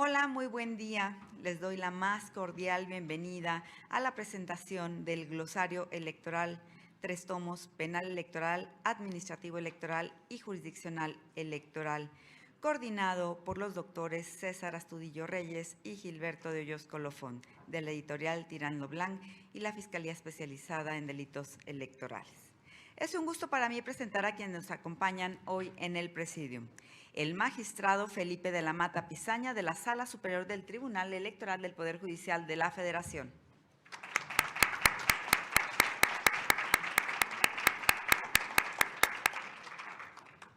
Hola, muy buen día. Les doy la más cordial bienvenida a la presentación del Glosario Electoral, 3 tomos, Penal Electoral, Administrativo Electoral y Jurisdiccional Electoral, coordinado por los doctores César Astudillo Reyes y Gilberto de Hoyos Colofón, de la editorial Tirando Blanc y la Fiscalía Especializada en Delitos Electorales. Es un gusto para mí presentar a quienes nos acompañan hoy en el Presidium. El magistrado Felipe de la Mata Pizaña, de la Sala Superior del Tribunal Electoral del Poder Judicial de la Federación.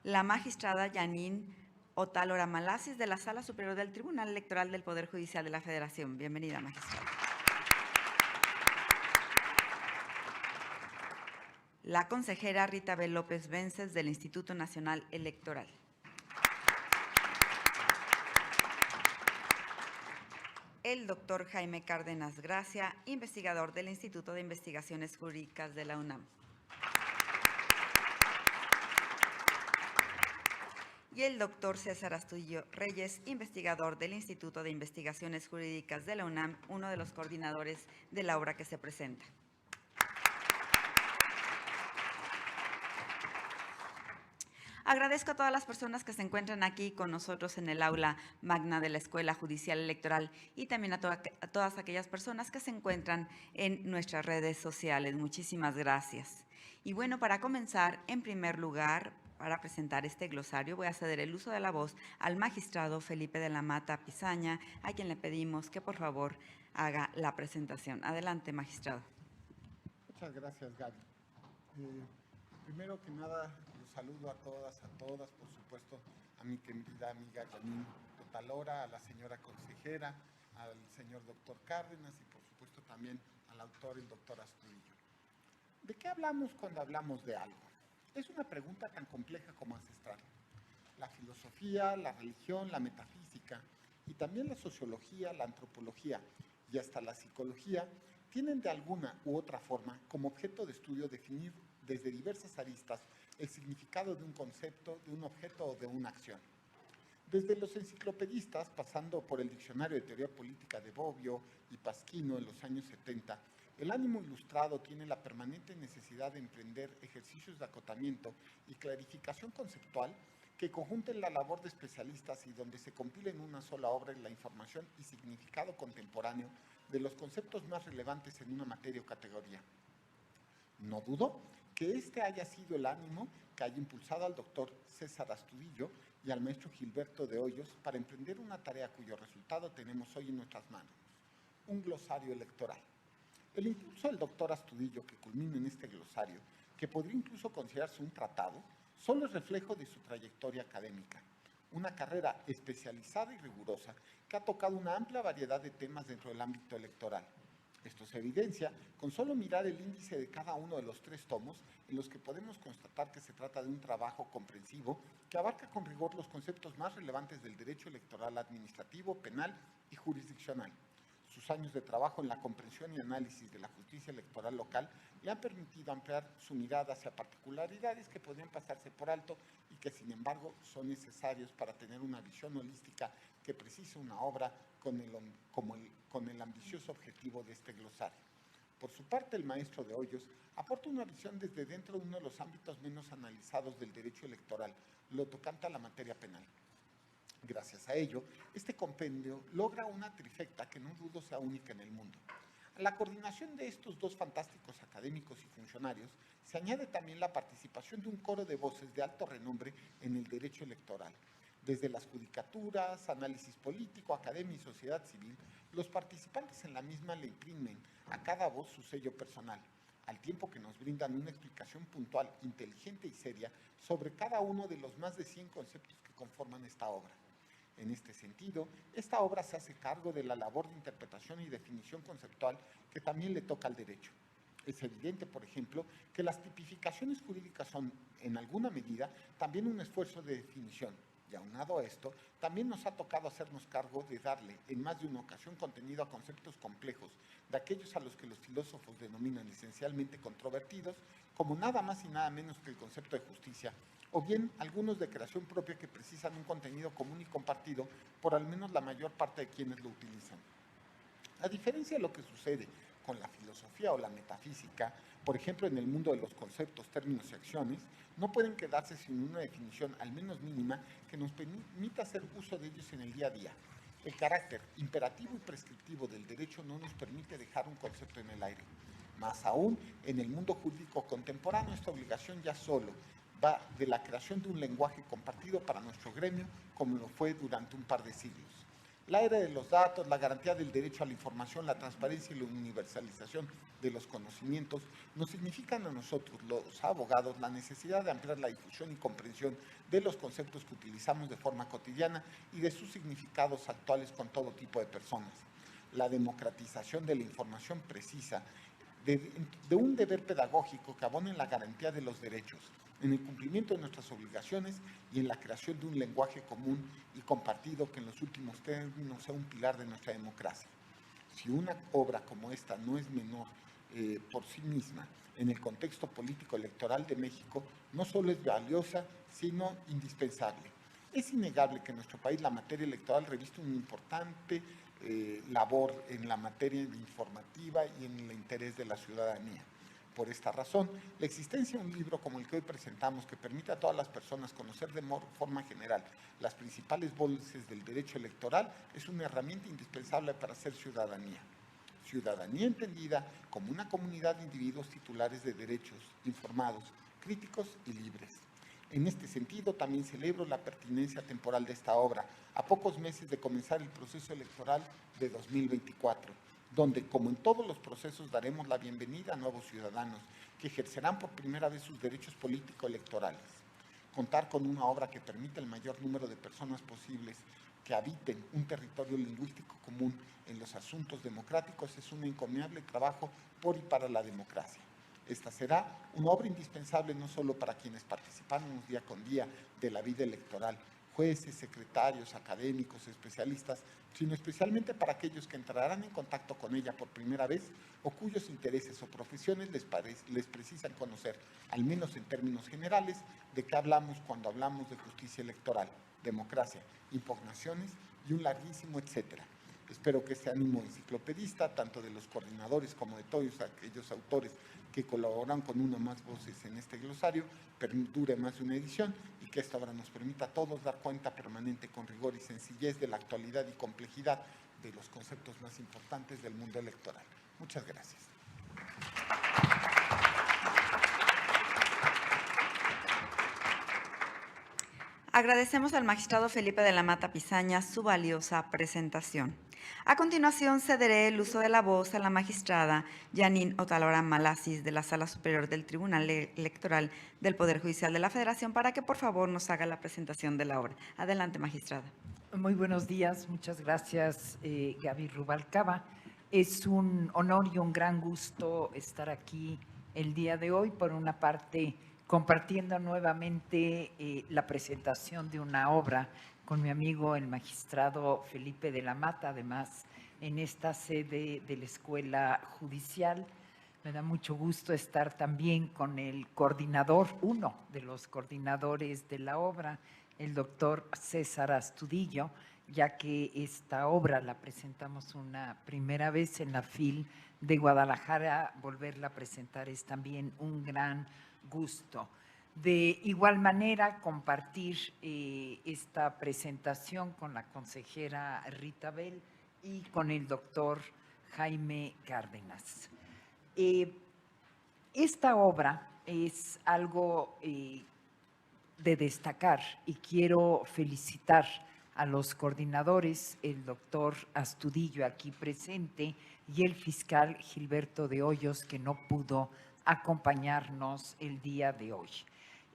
La magistrada Yanin Otálora Malasis, de la Sala Superior del Tribunal Electoral del Poder Judicial de la Federación. Bienvenida, magistrada. La consejera Rita B. López Vences, del Instituto Nacional Electoral. El doctor Jaime Cárdenas Gracia, investigador del Instituto de Investigaciones Jurídicas de la UNAM. Y el doctor César Astudillo Reyes, investigador del Instituto de Investigaciones Jurídicas de la UNAM, uno de los coordinadores de la obra que se presenta. Agradezco a todas las personas que se encuentran aquí con nosotros en el aula magna de la Escuela Judicial Electoral y también a todas aquellas personas que se encuentran en nuestras redes sociales. Muchísimas gracias. Y bueno, para comenzar, en primer lugar, para presentar este glosario, voy a ceder el uso de la voz al magistrado Felipe de la Mata Pizaña, a quien le pedimos que por favor haga la presentación. Adelante, magistrado. Muchas gracias, Gaby. Primero que nada, los saludo a todas, por supuesto, a mi querida amiga Yanin Otálora, a la señora consejera, al señor doctor Cárdenas y por supuesto también al autor, el doctor Astudillo. ¿De qué hablamos cuando hablamos de algo? Es una pregunta tan compleja como ancestral. La filosofía, la religión, la metafísica y también la sociología, la antropología y hasta la psicología tienen de alguna u otra forma como objeto de estudio definir desde diversas aristas el significado de un concepto, de un objeto o de una acción. Desde los enciclopedistas, pasando por el Diccionario de Teoría Política de Bobbio y Pasquino en los años 70, el ánimo ilustrado tiene la permanente necesidad de emprender ejercicios de acotamiento y clarificación conceptual que conjunten la labor de especialistas y donde se compile en una sola obra la información y significado contemporáneo de los conceptos más relevantes en una materia o categoría. No dudo que este haya sido el ánimo que haya impulsado al doctor César Astudillo y al maestro Gilberto de Hoyos para emprender una tarea cuyo resultado tenemos hoy en nuestras manos, un glosario electoral. El impulso del doctor Astudillo que culmina en este glosario, que podría incluso considerarse un tratado, solo es reflejo de su trayectoria académica, una carrera especializada y rigurosa que ha tocado una amplia variedad de temas dentro del ámbito electoral. Esto se evidencia con solo mirar el índice de cada uno de los 3 tomos, en los que podemos constatar que se trata de un trabajo comprensivo que abarca con rigor los conceptos más relevantes del derecho electoral administrativo, penal y jurisdiccional. Sus años de trabajo en la comprensión y análisis de la justicia electoral local le han permitido ampliar su mirada hacia particularidades que podrían pasarse por alto y que, sin embargo, son necesarios para tener una visión holística que precisa una obra con el ambicioso objetivo de este glosario. Por su parte, el maestro de Hoyos aporta una visión desde dentro de uno de los ámbitos menos analizados del derecho electoral, lo tocante a la materia penal. Gracias a ello, este compendio logra una trifecta que no dudo sea única en el mundo. A la coordinación de estos 2 fantásticos académicos y funcionarios se añade también la participación de un coro de voces de alto renombre en el derecho electoral. Desde las judicaturas, análisis político, academia y sociedad civil, los participantes en la misma le imprimen a cada voz su sello personal, al tiempo que nos brindan una explicación puntual, inteligente y seria sobre cada uno de los más de 100 conceptos que conforman esta obra. En este sentido, esta obra se hace cargo de la labor de interpretación y definición conceptual que también le toca al derecho. Es evidente, por ejemplo, que las tipificaciones jurídicas son, en alguna medida, también un esfuerzo de definición. Y aunado a esto, también nos ha tocado hacernos cargo de darle, en más de una ocasión, contenido a conceptos complejos, de aquellos a los que los filósofos denominan esencialmente controvertidos, como nada más y nada menos que el concepto de justicia, o bien algunos de creación propia que precisan un contenido común y compartido por al menos la mayor parte de quienes lo utilizan. A diferencia de lo que sucede con la filosofía o la metafísica, por ejemplo en el mundo de los conceptos, términos y acciones, no pueden quedarse sin una definición, al menos mínima, que nos permita hacer uso de ellos en el día a día. El carácter imperativo y prescriptivo del derecho no nos permite dejar un concepto en el aire. Más aún, en el mundo jurídico contemporáneo, esta obligación ya solo va de la creación de un lenguaje compartido para nuestro gremio, como lo fue durante un par de siglos. La era de los datos, la garantía del derecho a la información, la transparencia y la universalización de los conocimientos nos significan a nosotros, los abogados, la necesidad de ampliar la difusión y comprensión de los conceptos que utilizamos de forma cotidiana y de sus significados actuales con todo tipo de personas. La democratización de la información precisa de un deber pedagógico que abone en la garantía de los derechos, en el cumplimiento de nuestras obligaciones y en la creación de un lenguaje común y compartido que en los últimos términos sea un pilar de nuestra democracia. Si una obra como esta no es menor por sí misma en el contexto político electoral de México, no solo es valiosa, sino indispensable. Es innegable que en nuestro país la materia electoral reviste una importante labor en la materia informativa y en el interés de la ciudadanía. Por esta razón, la existencia de un libro como el que hoy presentamos, que permite a todas las personas conocer de forma general las principales voces del derecho electoral, es una herramienta indispensable para hacer ciudadanía. Ciudadanía entendida como una comunidad de individuos titulares de derechos, informados, críticos y libres. En este sentido, también celebro la pertinencia temporal de esta obra, a pocos meses de comenzar el proceso electoral de 2024, donde, como en todos los procesos, daremos la bienvenida a nuevos ciudadanos que ejercerán por primera vez sus derechos político-electorales. Contar con una obra que permita el mayor número de personas posibles que habiten un territorio lingüístico común en los asuntos democráticos es un encomiable trabajo por y para la democracia. Esta será una obra indispensable no solo para quienes participamos día con día de la vida electoral, jueces, secretarios, académicos, especialistas, sino especialmente para aquellos que entrarán en contacto con ella por primera vez o cuyos intereses o profesiones les precisan conocer, al menos en términos generales, de qué hablamos cuando hablamos de justicia electoral, democracia, impugnaciones y un larguísimo etcétera. Espero que este ánimo enciclopedista, tanto de los coordinadores como de todos aquellos autores que colaboran con una o más voces en este glosario, perdure más de una edición y que esta obra nos permita a todos dar cuenta permanente con rigor y sencillez de la actualidad y complejidad de los conceptos más importantes del mundo electoral. Muchas gracias. Agradecemos al magistrado Felipe de la Mata Pizaña su valiosa presentación. A continuación, cederé el uso de la voz a la magistrada Janine Otalora Malasis de la Sala Superior del Tribunal Electoral del Poder Judicial de la Federación para que por favor nos haga la presentación de la obra. Adelante, magistrada. Muy buenos días, muchas gracias Gaby Rubalcaba. Es un honor y un gran gusto estar aquí el día de hoy, por una parte compartiendo nuevamente la presentación de una obra con mi amigo el magistrado Felipe de la Mata, además en esta sede de la Escuela Judicial. Me da mucho gusto estar también con el coordinador, uno de los coordinadores de la obra, el doctor César Astudillo, ya que esta obra la presentamos una primera vez en la FIL de Guadalajara. Volverla a presentar es también un gran gusto. De igual manera, compartir esta presentación con la consejera Rita Bell y con el doctor Jaime Cárdenas. Esta obra es algo de destacar y quiero felicitar a los coordinadores, el doctor Astudillo aquí presente y el fiscal Gilberto de Hoyos, que no pudo acompañarnos el día de hoy.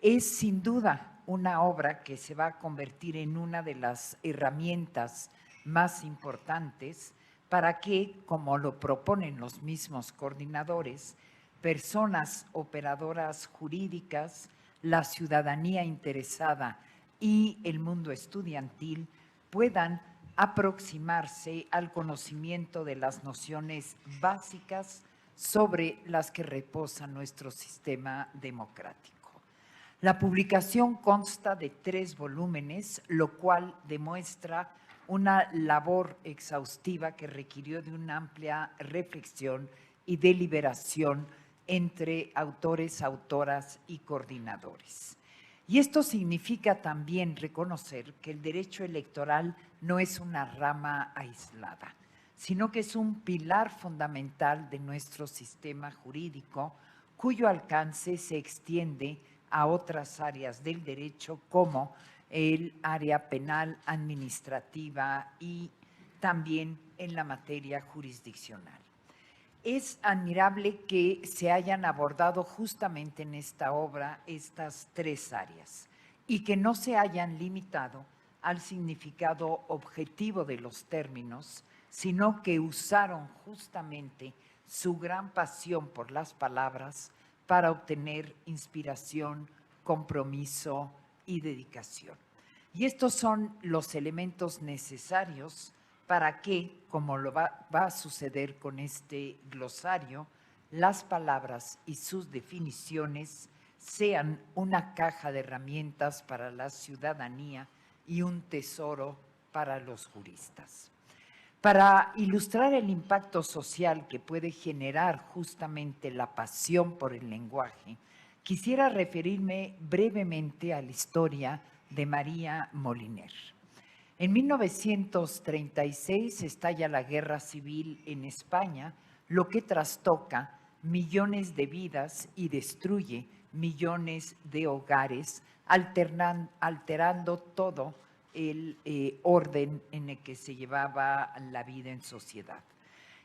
Es sin duda una obra que se va a convertir en una de las herramientas más importantes para que, como lo proponen los mismos coordinadores, personas operadoras jurídicas, la ciudadanía interesada y el mundo estudiantil puedan aproximarse al conocimiento de las nociones básicas sobre las que reposa nuestro sistema democrático. La publicación consta de 3 volúmenes, lo cual demuestra una labor exhaustiva que requirió de una amplia reflexión y deliberación entre autores, autoras y coordinadores. Y esto significa también reconocer que el derecho electoral no es una rama aislada, sino que es un pilar fundamental de nuestro sistema jurídico, cuyo alcance se extiende a otras áreas del derecho como el área penal, administrativa y también en la materia jurisdiccional. Es admirable que se hayan abordado justamente en esta obra estas 3 áreas y que no se hayan limitado al significado objetivo de los términos, sino que usaron justamente su gran pasión por las palabras para obtener inspiración, compromiso y dedicación. Y estos son los elementos necesarios para que, como lo va a suceder con este glosario, las palabras y sus definiciones sean una caja de herramientas para la ciudadanía y un tesoro para los juristas. Para ilustrar el impacto social que puede generar justamente la pasión por el lenguaje, quisiera referirme brevemente a la historia de María Moliner. En 1936 estalla la Guerra Civil en España, lo que trastoca millones de vidas y destruye millones de hogares, alterando todo el orden en el que se llevaba la vida en sociedad.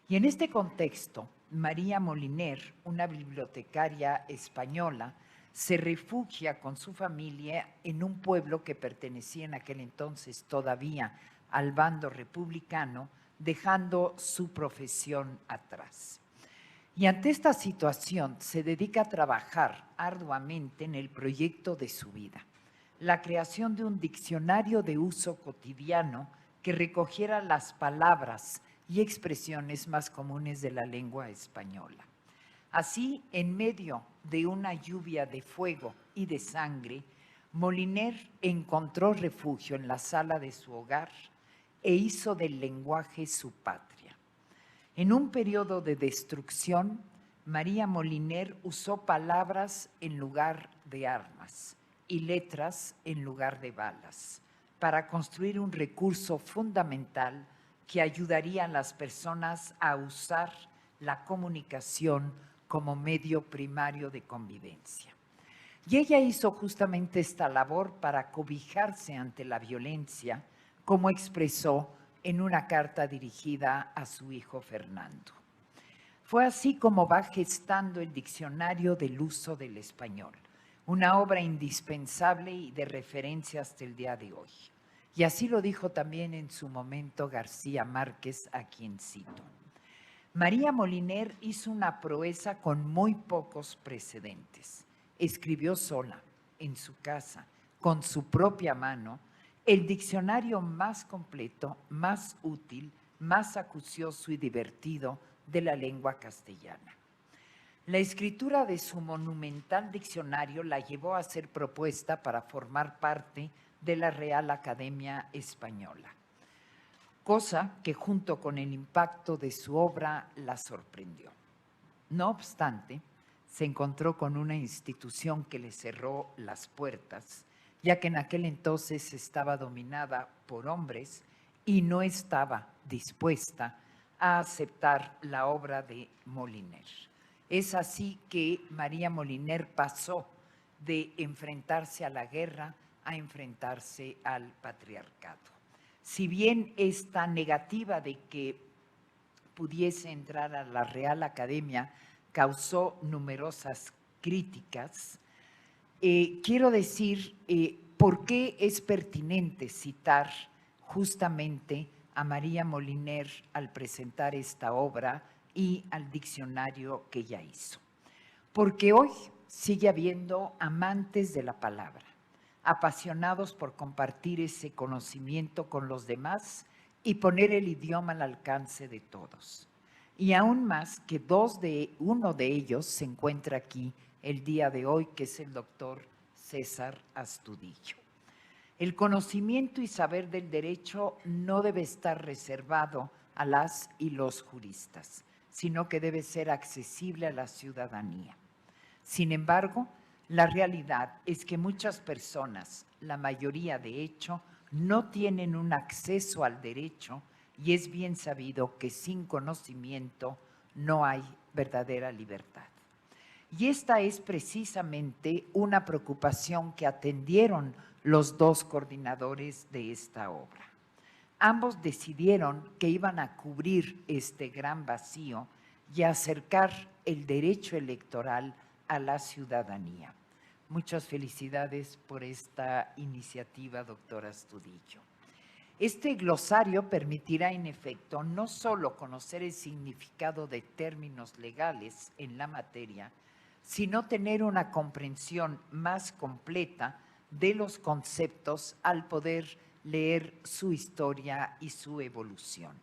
Y en este contexto, María Moliner, una bibliotecaria española, se refugia con su familia en un pueblo que pertenecía en aquel entonces todavía al bando republicano, dejando su profesión atrás. Y ante esta situación se dedica a trabajar arduamente en el proyecto de su vida, la creación de un diccionario de uso cotidiano que recogiera las palabras y expresiones más comunes de la lengua española. Así, en medio de una lluvia de fuego y de sangre, Moliner encontró refugio en la sala de su hogar e hizo del lenguaje su patria. En un periodo de destrucción, María Moliner usó palabras en lugar de armas y letras en lugar de balas, para construir un recurso fundamental que ayudaría a las personas a usar la comunicación como medio primario de convivencia. Y ella hizo justamente esta labor para cobijarse ante la violencia, como expresó en una carta dirigida a su hijo Fernando. Fue así como va gestando el Diccionario del Uso del Español, una obra indispensable y de referencia hasta el día de hoy. Y así lo dijo también en su momento García Márquez, a quien cito. María Moliner hizo una proeza con muy pocos precedentes. Escribió sola, en su casa, con su propia mano, el diccionario más completo, más útil, más acucioso y divertido de la lengua castellana. La escritura de su monumental diccionario la llevó a ser propuesta para formar parte de la Real Academia Española, cosa que junto con el impacto de su obra la sorprendió. No obstante, se encontró con una institución que le cerró las puertas, ya que en aquel entonces estaba dominada por hombres y no estaba dispuesta a aceptar la obra de Moliner. Es así que María Moliner pasó de enfrentarse a la guerra a enfrentarse al patriarcado. Si bien esta negativa de que pudiese entrar a la Real Academia causó numerosas críticas, quiero decir por qué es pertinente citar justamente a María Moliner al presentar esta obra y al diccionario que ella hizo. Porque hoy sigue habiendo amantes de la palabra, apasionados por compartir ese conocimiento con los demás y poner el idioma al alcance de todos. Y aún más que uno de ellos se encuentra aquí el día de hoy, que es el doctor César Astudillo. El conocimiento y saber del derecho no debe estar reservado a las y los juristas, sino que debe ser accesible a la ciudadanía. Sin embargo, la realidad es que muchas personas, la mayoría de hecho, no tienen un acceso al derecho y es bien sabido que sin conocimiento no hay verdadera libertad. Y esta es precisamente una preocupación que atendieron los dos coordinadores de esta obra. Ambos decidieron que iban a cubrir este gran vacío y acercar el derecho electoral a la ciudadanía. Muchas felicidades por esta iniciativa, doctora Astudillo. Este glosario permitirá, en efecto, no solo conocer el significado de términos legales en la materia, sino tener una comprensión más completa de los conceptos al poder leer su historia y su evolución,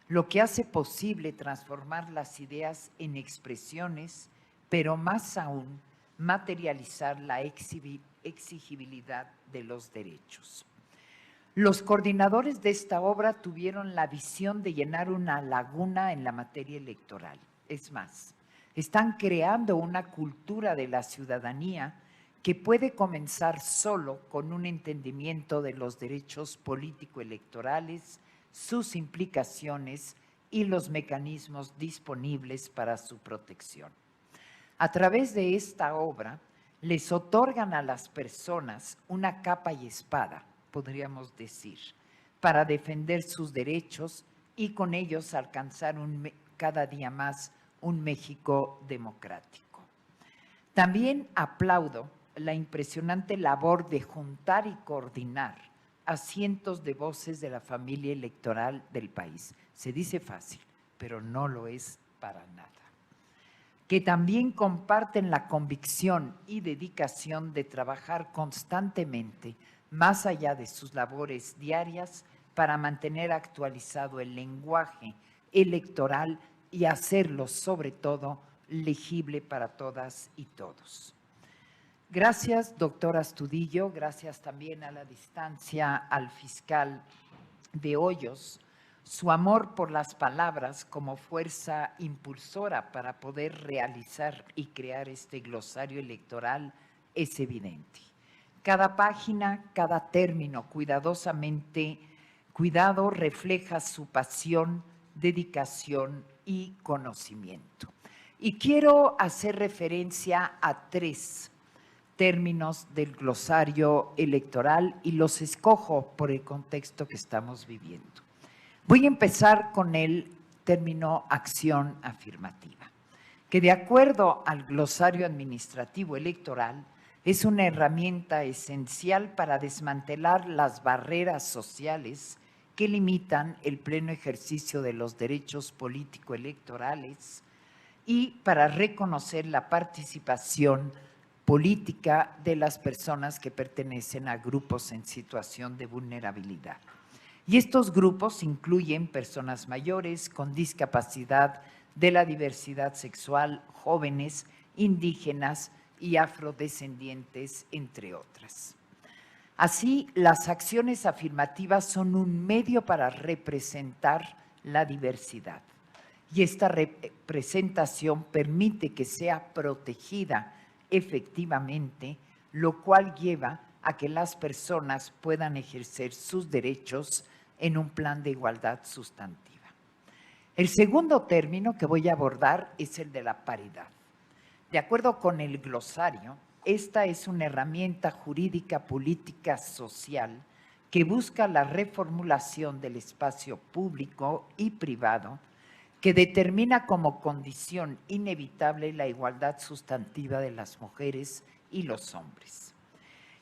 lo que hace posible transformar las ideas en expresiones, pero más aún materializar la exigibilidad de los derechos. Los coordinadores de esta obra tuvieron la visión de llenar una laguna en la materia electoral. Es más, están creando una cultura de la ciudadanía que puede comenzar solo con un entendimiento de los derechos político-electorales, sus implicaciones y los mecanismos disponibles para su protección. A través de esta obra, les otorgan a las personas una capa y espada, podríamos decir, para defender sus derechos y con ellos alcanzar cada día más un México democrático. También aplaudo la impresionante labor de juntar y coordinar a cientos de voces de la familia electoral del país. Se dice fácil, pero no lo es para nada. Que también comparten la convicción y dedicación de trabajar constantemente más allá de sus labores diarias para mantener actualizado el lenguaje electoral y hacerlo, sobre todo, legible para todas y todos. Gracias, doctora Astudillo, gracias también a la distancia al fiscal de Hoyos. Su amor por las palabras como fuerza impulsora para poder realizar y crear este glosario electoral es evidente. Cada página, cada término cuidadosamente cuidado refleja su pasión, dedicación y conocimiento. Y quiero hacer referencia a 3 términos del glosario electoral y los escojo por el contexto que estamos viviendo. Voy a empezar con el término acción afirmativa, que de acuerdo al glosario administrativo electoral es una herramienta esencial para desmantelar las barreras sociales que limitan el pleno ejercicio de los derechos político-electorales y para reconocer la participación política de las personas que pertenecen a grupos en situación de vulnerabilidad. Y estos grupos incluyen personas mayores con discapacidad de la diversidad sexual, jóvenes, indígenas y afrodescendientes, entre otras. Así, las acciones afirmativas son un medio para representar la diversidad. Y esta representación permite que sea protegida efectivamente, lo cual lleva a que las personas puedan ejercer sus derechos en un plan de igualdad sustantiva. El segundo término que voy a abordar es el de la paridad. De acuerdo con el glosario, esta es una herramienta jurídica, política, social que busca la reformulación del espacio público y privado que determina como condición inevitable la igualdad sustantiva de las mujeres y los hombres.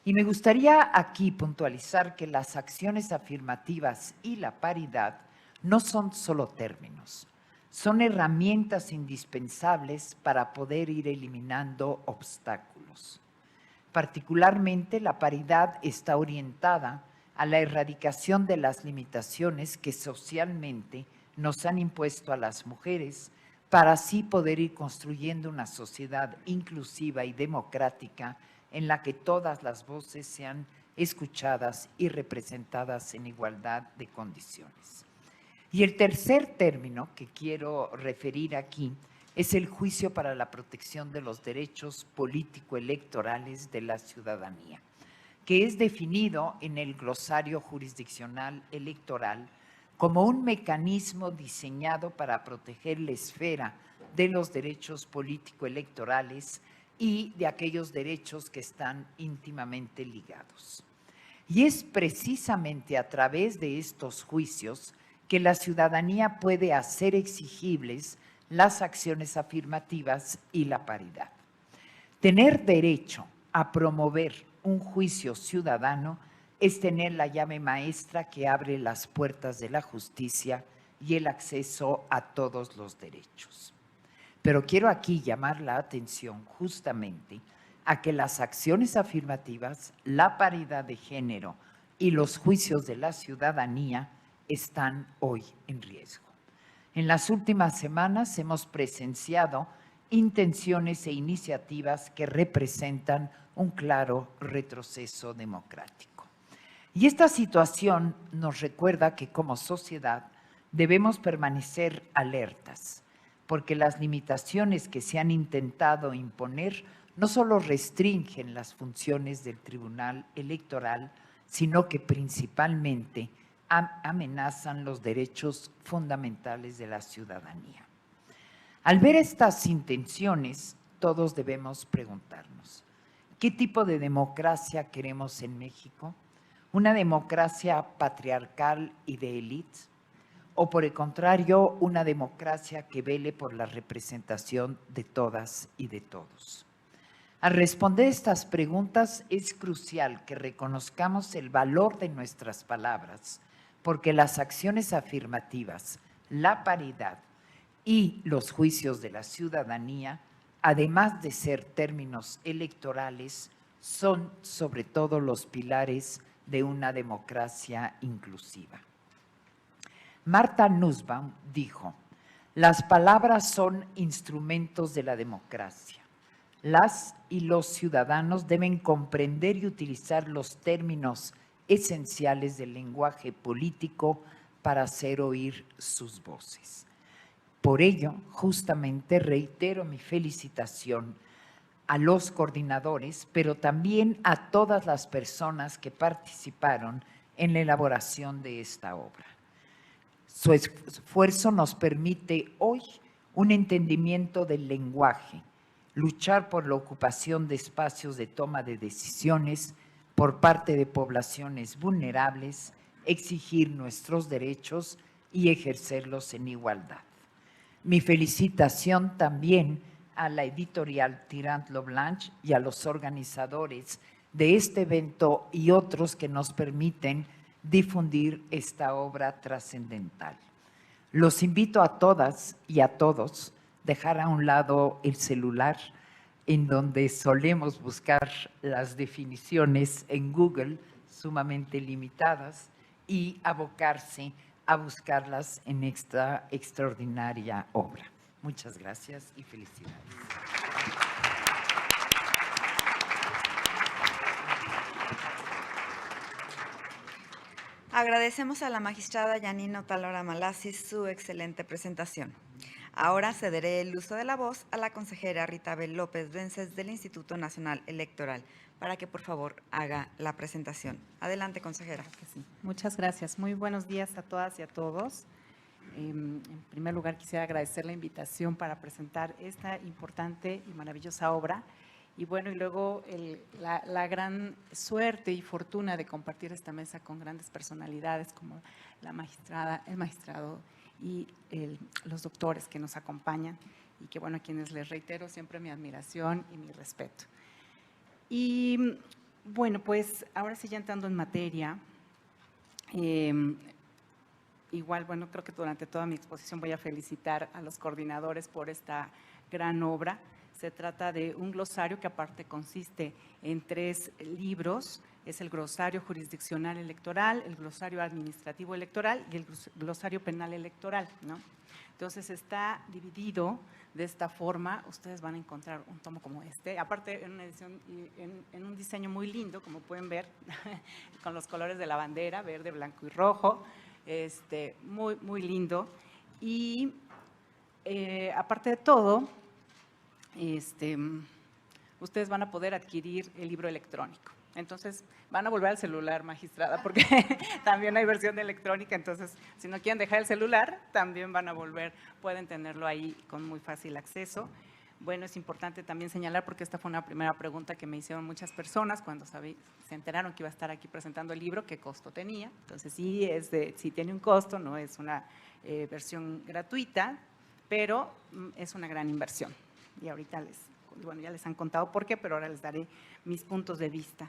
Y me gustaría aquí puntualizar que las acciones afirmativas y la paridad no son solo términos, son herramientas indispensables para poder ir eliminando obstáculos. Particularmente, la paridad está orientada a la erradicación de las limitaciones que socialmente nos han impuesto a las mujeres para así poder ir construyendo una sociedad inclusiva y democrática en la que todas las voces sean escuchadas y representadas en igualdad de condiciones. Y el tercer término que quiero referir aquí es el juicio para la protección de los derechos político-electorales de la ciudadanía, que es definido en el glosario jurisdiccional electoral como un mecanismo diseñado para proteger la esfera de los derechos político-electorales y de aquellos derechos que están íntimamente ligados. Y es precisamente a través de estos juicios que la ciudadanía puede hacer exigibles las acciones afirmativas y la paridad. Tener derecho a promover un juicio ciudadano es tener la llave maestra que abre las puertas de la justicia y el acceso a todos los derechos. Pero quiero aquí llamar la atención justamente a que las acciones afirmativas, la paridad de género y los juicios de la ciudadanía están hoy en riesgo. En las últimas semanas hemos presenciado intenciones e iniciativas que representan un claro retroceso democrático. Y esta situación nos recuerda que como sociedad debemos permanecer alertas, porque las limitaciones que se han intentado imponer no solo restringen las funciones del Tribunal Electoral, sino que principalmente amenazan los derechos fundamentales de la ciudadanía. Al ver estas intenciones, todos debemos preguntarnos, ¿qué tipo de democracia queremos en México? ¿Una democracia patriarcal y de élite? ¿O por el contrario, una democracia que vele por la representación de todas y de todos? Al responder estas preguntas es crucial que reconozcamos el valor de nuestras palabras, porque las acciones afirmativas, la paridad y los juicios de la ciudadanía, además de ser términos electorales, son sobre todo los pilares de una democracia inclusiva. Martha Nussbaum dijo: las palabras son instrumentos de la democracia. Las y los ciudadanos deben comprender y utilizar los términos esenciales del lenguaje político para hacer oír sus voces. Por ello, justamente reitero mi felicitación a los coordinadores, pero también a todas las personas que participaron en la elaboración de esta obra. Su esfuerzo nos permite hoy un entendimiento del lenguaje, luchar por la ocupación de espacios de toma de decisiones por parte de poblaciones vulnerables, exigir nuestros derechos y ejercerlos en igualdad. Mi felicitación también a la editorial Tirant Lo Blanche y a los organizadores de este evento y otros que nos permiten difundir esta obra trascendental. Los invito a todas y a todos a dejar a un lado el celular, en donde solemos buscar las definiciones en Google sumamente limitadas, y abocarse a buscarlas en esta extraordinaria obra. Muchas gracias y felicidades. Agradecemos a la magistrada Yanina Otalora Malasis su excelente presentación. Ahora cederé el uso de la voz a la consejera Rita Abel López Vences del Instituto Nacional Electoral para que por favor haga la presentación. Adelante, consejera. Sí. Muchas gracias. Muy buenos días a todas y a todos. En primer lugar, quisiera agradecer la invitación para presentar esta importante y maravillosa obra. Y bueno, y luego la gran suerte y fortuna de compartir esta mesa con grandes personalidades como la magistrada, el magistrado y los doctores que nos acompañan, y que bueno, a quienes les reitero siempre mi admiración y mi respeto. Y bueno, pues ahora sí, ya entrando en materia, igual, bueno, creo que durante toda mi exposición voy a felicitar a los coordinadores por esta gran obra. Se trata de un glosario que aparte consiste en 3 libros es el glosario jurisdiccional electoral, el glosario administrativo electoral y el glosario penal electoral, ¿no? Entonces está dividido de esta forma. Ustedes van a encontrar un tomo como este, aparte en una edición, en un diseño muy lindo, como pueden ver, con los colores de la bandera, verde, blanco y rojo, muy, muy lindo. Y aparte de todo, ustedes van a poder adquirir el libro electrónico. Entonces, van a volver al celular, magistrada, porque también hay versión electrónica, entonces, si no quieren dejar el celular, también van a volver, pueden tenerlo ahí con muy fácil acceso. Bueno, es importante también señalar, porque esta fue una primera pregunta que me hicieron muchas personas cuando se enteraron que iba a estar aquí presentando el libro, qué costo tenía. Entonces, sí tiene un costo, no es una versión gratuita, pero es una gran inversión. Y ahorita ya les han contado por qué, pero ahora les daré mis puntos de vista.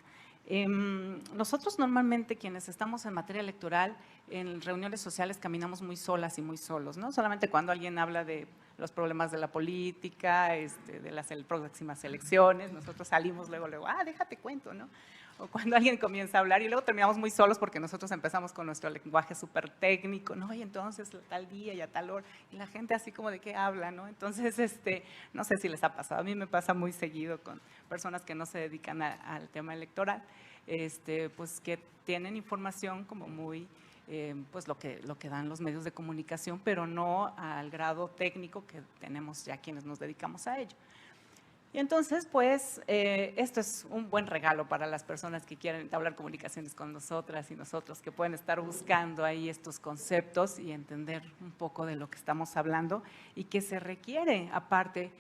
Nosotros normalmente quienes estamos en materia electoral, en reuniones sociales caminamos muy solas y muy solos, ¿no? Solamente cuando alguien habla de los problemas de la política, de las próximas elecciones, nosotros salimos luego, déjate cuento, ¿no? O cuando alguien comienza a hablar y luego terminamos muy solos porque nosotros empezamos con nuestro lenguaje súper técnico, ¿no? Y entonces tal día y a tal hora, y la gente así como de qué habla, ¿no? Entonces, no sé si les ha pasado, a mí me pasa muy seguido con personas que no se dedican al tema electoral, pues que tienen información como muy, pues lo que dan los medios de comunicación, pero no al grado técnico que tenemos ya quienes nos dedicamos a ello. Y entonces, pues, esto es un buen regalo para las personas que quieren entablar comunicaciones con nosotras y nosotros, que pueden estar buscando ahí estos conceptos y entender un poco de lo que estamos hablando y que se requiere, aparte,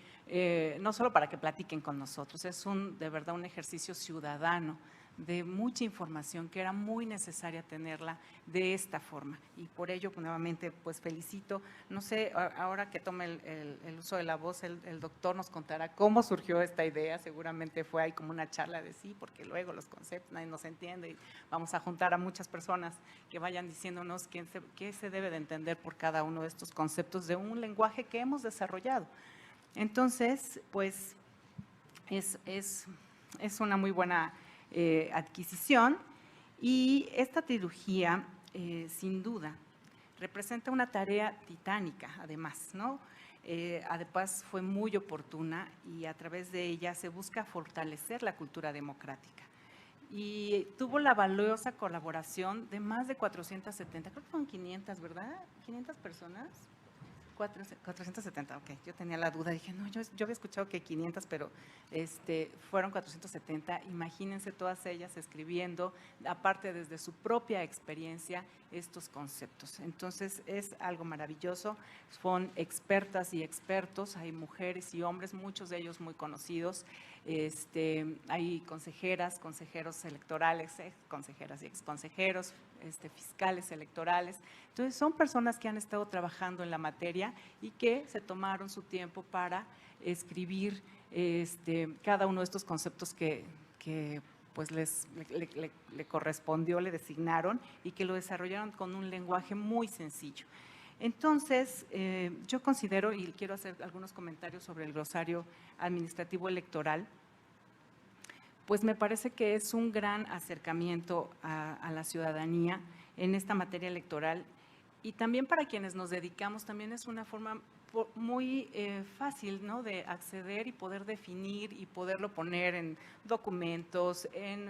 no solo para que platiquen con nosotros, es de verdad un ejercicio ciudadano de mucha información que era muy necesaria tenerla de esta forma. Y por ello, nuevamente, pues felicito. No sé, ahora que tome el uso de la voz, el doctor nos contará cómo surgió esta idea. Seguramente fue ahí como una charla de sí, porque luego los conceptos nadie nos entiende y vamos a juntar a muchas personas que vayan diciéndonos qué se debe de entender por cada uno de estos conceptos de un lenguaje que hemos desarrollado. Entonces, pues, es una muy buena adquisición, y esta trilogía sin duda representa una tarea titánica, además, ¿no? Además fue muy oportuna y a través de ella se busca fortalecer la cultura democrática. Y tuvo la valiosa colaboración de más de 470, creo que fueron 500, ¿verdad? 500 personas. 470, ok. Yo tenía la duda, dije, no, yo había escuchado que 500, pero fueron 470. Imagínense todas ellas escribiendo, aparte desde su propia experiencia, estos conceptos. Entonces, es algo maravilloso. Son expertas y expertos, hay mujeres y hombres, muchos de ellos muy conocidos. Hay consejeras, consejeros electorales, consejeras y exconsejeros, fiscales electorales. Entonces, son personas que han estado trabajando en la materia y que se tomaron su tiempo para escribir cada uno de estos conceptos que pues le correspondió, le designaron, y que lo desarrollaron con un lenguaje muy sencillo. Entonces, yo considero, y quiero hacer algunos comentarios sobre el glosario administrativo electoral, pues me parece que es un gran acercamiento a la ciudadanía en esta materia electoral, y también para quienes nos dedicamos también es una forma muy fácil, ¿no?, de acceder y poder definir y poderlo poner en documentos, en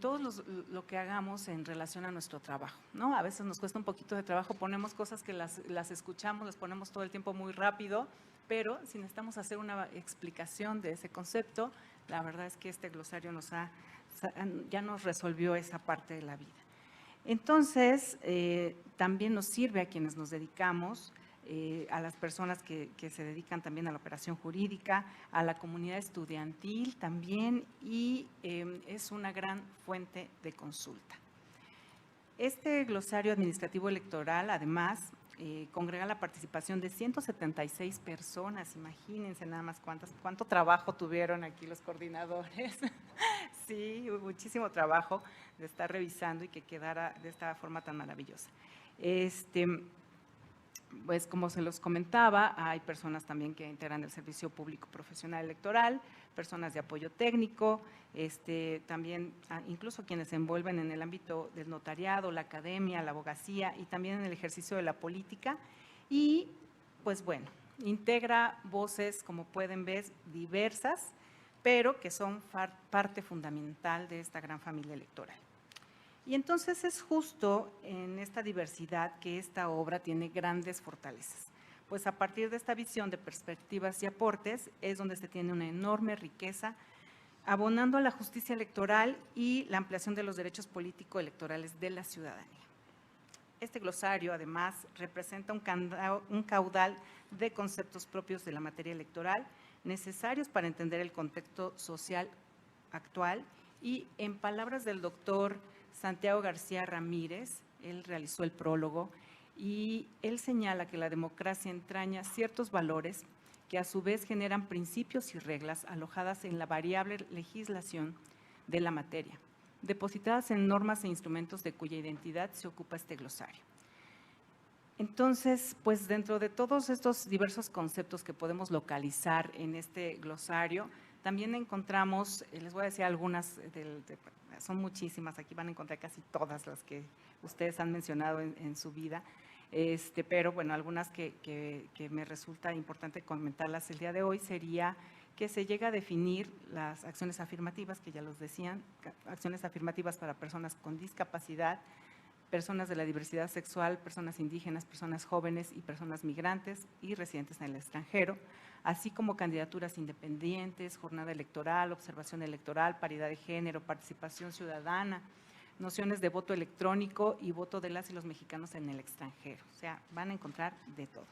todo lo que hagamos en relación a nuestro trabajo, ¿no? A veces nos cuesta un poquito de trabajo, ponemos cosas que las escuchamos, las ponemos todo el tiempo muy rápido, pero si necesitamos hacer una explicación de ese concepto, la verdad es que este glosario ya nos resolvió esa parte de la vida. Entonces, también nos sirve a quienes nos dedicamos, a las personas que se dedican también a la operación jurídica, a la comunidad estudiantil también, y es una gran fuente de consulta. Este glosario administrativo electoral, además, congrega la participación de 176 personas. Imagínense nada más cuánto trabajo tuvieron aquí los coordinadores. Sí, muchísimo trabajo de estar revisando y que quedara de esta forma tan maravillosa. pues como se los comentaba, hay personas también que integran el Servicio Público Profesional Electoral, personas de apoyo técnico, también incluso quienes se envuelven en el ámbito del notariado, la academia, la abogacía y también en el ejercicio de la política. Y pues bueno, integra voces, como pueden ver, diversas, pero que son parte fundamental de esta gran familia electoral. Y entonces es justo en esta diversidad que esta obra tiene grandes fortalezas, pues a partir de esta visión de perspectivas y aportes es donde se tiene una enorme riqueza, abonando a la justicia electoral y la ampliación de los derechos político-electorales de la ciudadanía. Este glosario, además, representa un caudal de conceptos propios de la materia electoral, necesarios para entender el contexto social actual y, en palabras del doctor Santiago García Ramírez, él realizó el prólogo y él señala que la democracia entraña ciertos valores que a su vez generan principios y reglas alojadas en la variable legislación de la materia, depositadas en normas e instrumentos de cuya identidad se ocupa este glosario. Entonces, pues dentro de todos estos diversos conceptos que podemos localizar en este glosario, también encontramos, les voy a decir algunas, son muchísimas, aquí van a encontrar casi todas las que ustedes han mencionado en su vida, pero bueno, algunas que me resulta importante comentarlas el día de hoy sería que se llega a definir las acciones afirmativas, que ya los decían, acciones afirmativas para personas con discapacidad, personas de la diversidad sexual, personas indígenas, personas jóvenes y personas migrantes y residentes en el extranjero, así como candidaturas independientes, jornada electoral, observación electoral, paridad de género, participación ciudadana, nociones de voto electrónico y voto de las y los mexicanos en el extranjero. O sea, van a encontrar de todo.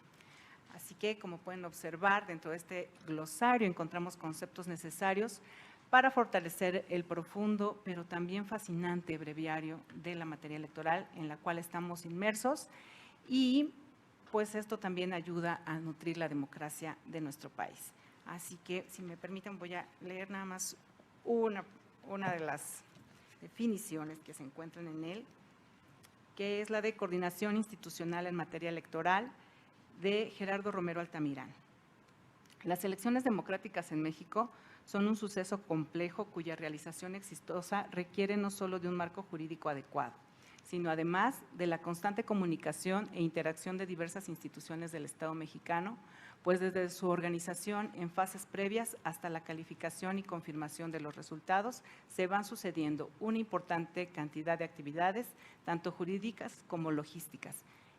Así que, como pueden observar, dentro de este glosario encontramos conceptos necesarios para fortalecer el profundo, pero también fascinante breviario de la materia electoral en la cual estamos inmersos y pues esto también ayuda a nutrir la democracia de nuestro país. Así que, si me permiten, voy a leer nada más una de las definiciones que se encuentran en él, que es la de Coordinación Institucional en Materia Electoral de Gerardo Romero Altamirano. Las elecciones democráticas en México son un suceso complejo cuya realización exitosa requiere no solo de un marco jurídico adecuado, sino además de la constante comunicación e interacción de diversas instituciones del Estado mexicano, pues desde su organización en fases previas hasta la calificación y confirmación de los resultados, se van sucediendo una importante cantidad de actividades, tanto jurídicas como logísticas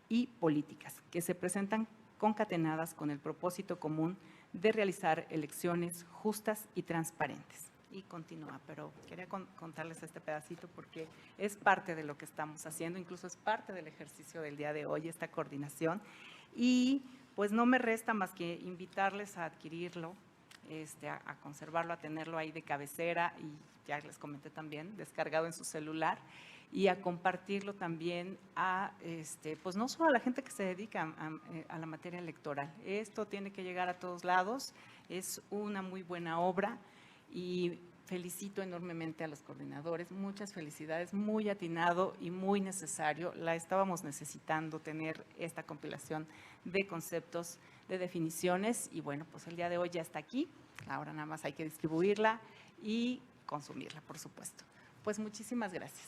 y políticas, que se presentan concatenadas con el propósito común de realizar elecciones justas y transparentes. Y continúa, pero quería contarles este pedacito porque es parte de lo que estamos haciendo, incluso es parte del ejercicio del día de hoy, esta coordinación. Y pues no me resta más que invitarles a adquirirlo, a conservarlo, a tenerlo ahí de cabecera y ya les comenté también, descargado en su celular, y a compartirlo también a, pues no solo a la gente que se dedica a la materia electoral. Esto tiene que llegar a todos lados, es una muy buena obra y felicito enormemente a los coordinadores, muchas felicidades, muy atinado y muy necesario. La estábamos necesitando tener esta compilación de conceptos, de definiciones y bueno, pues el día de hoy ya está aquí, ahora nada más hay que distribuirla y consumirla, por supuesto. Pues muchísimas gracias.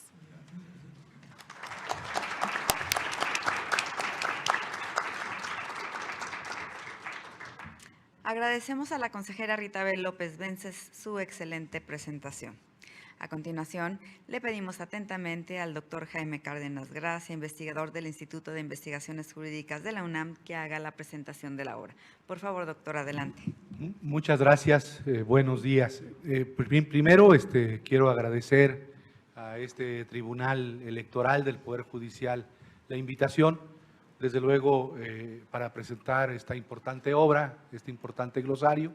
Agradecemos a la consejera Ritabel López Vences su excelente presentación. A continuación, le pedimos atentamente al doctor Jaime Cárdenas Gracia, investigador del Instituto de Investigaciones Jurídicas de la UNAM, que haga la presentación de la obra. Por favor, doctor, adelante. Muchas gracias, buenos días. Primero, quiero agradecer a este Tribunal Electoral del Poder Judicial la invitación, desde luego, para presentar esta importante obra, este importante glosario.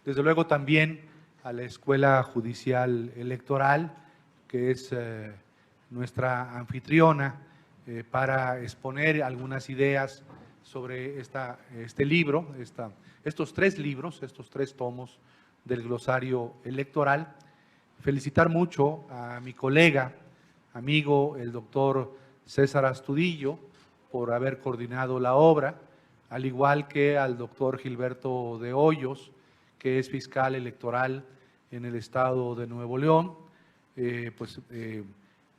Desde luego también a la Escuela Judicial Electoral, que es nuestra anfitriona, para exponer algunas ideas sobre este libro, estos tres libros, estos tres tomos del glosario electoral. Felicitar mucho a mi colega, amigo, el doctor César Astudillo, por haber coordinado la obra, al igual que al doctor Gilberto de Hoyos, que es fiscal electoral en el estado de Nuevo León.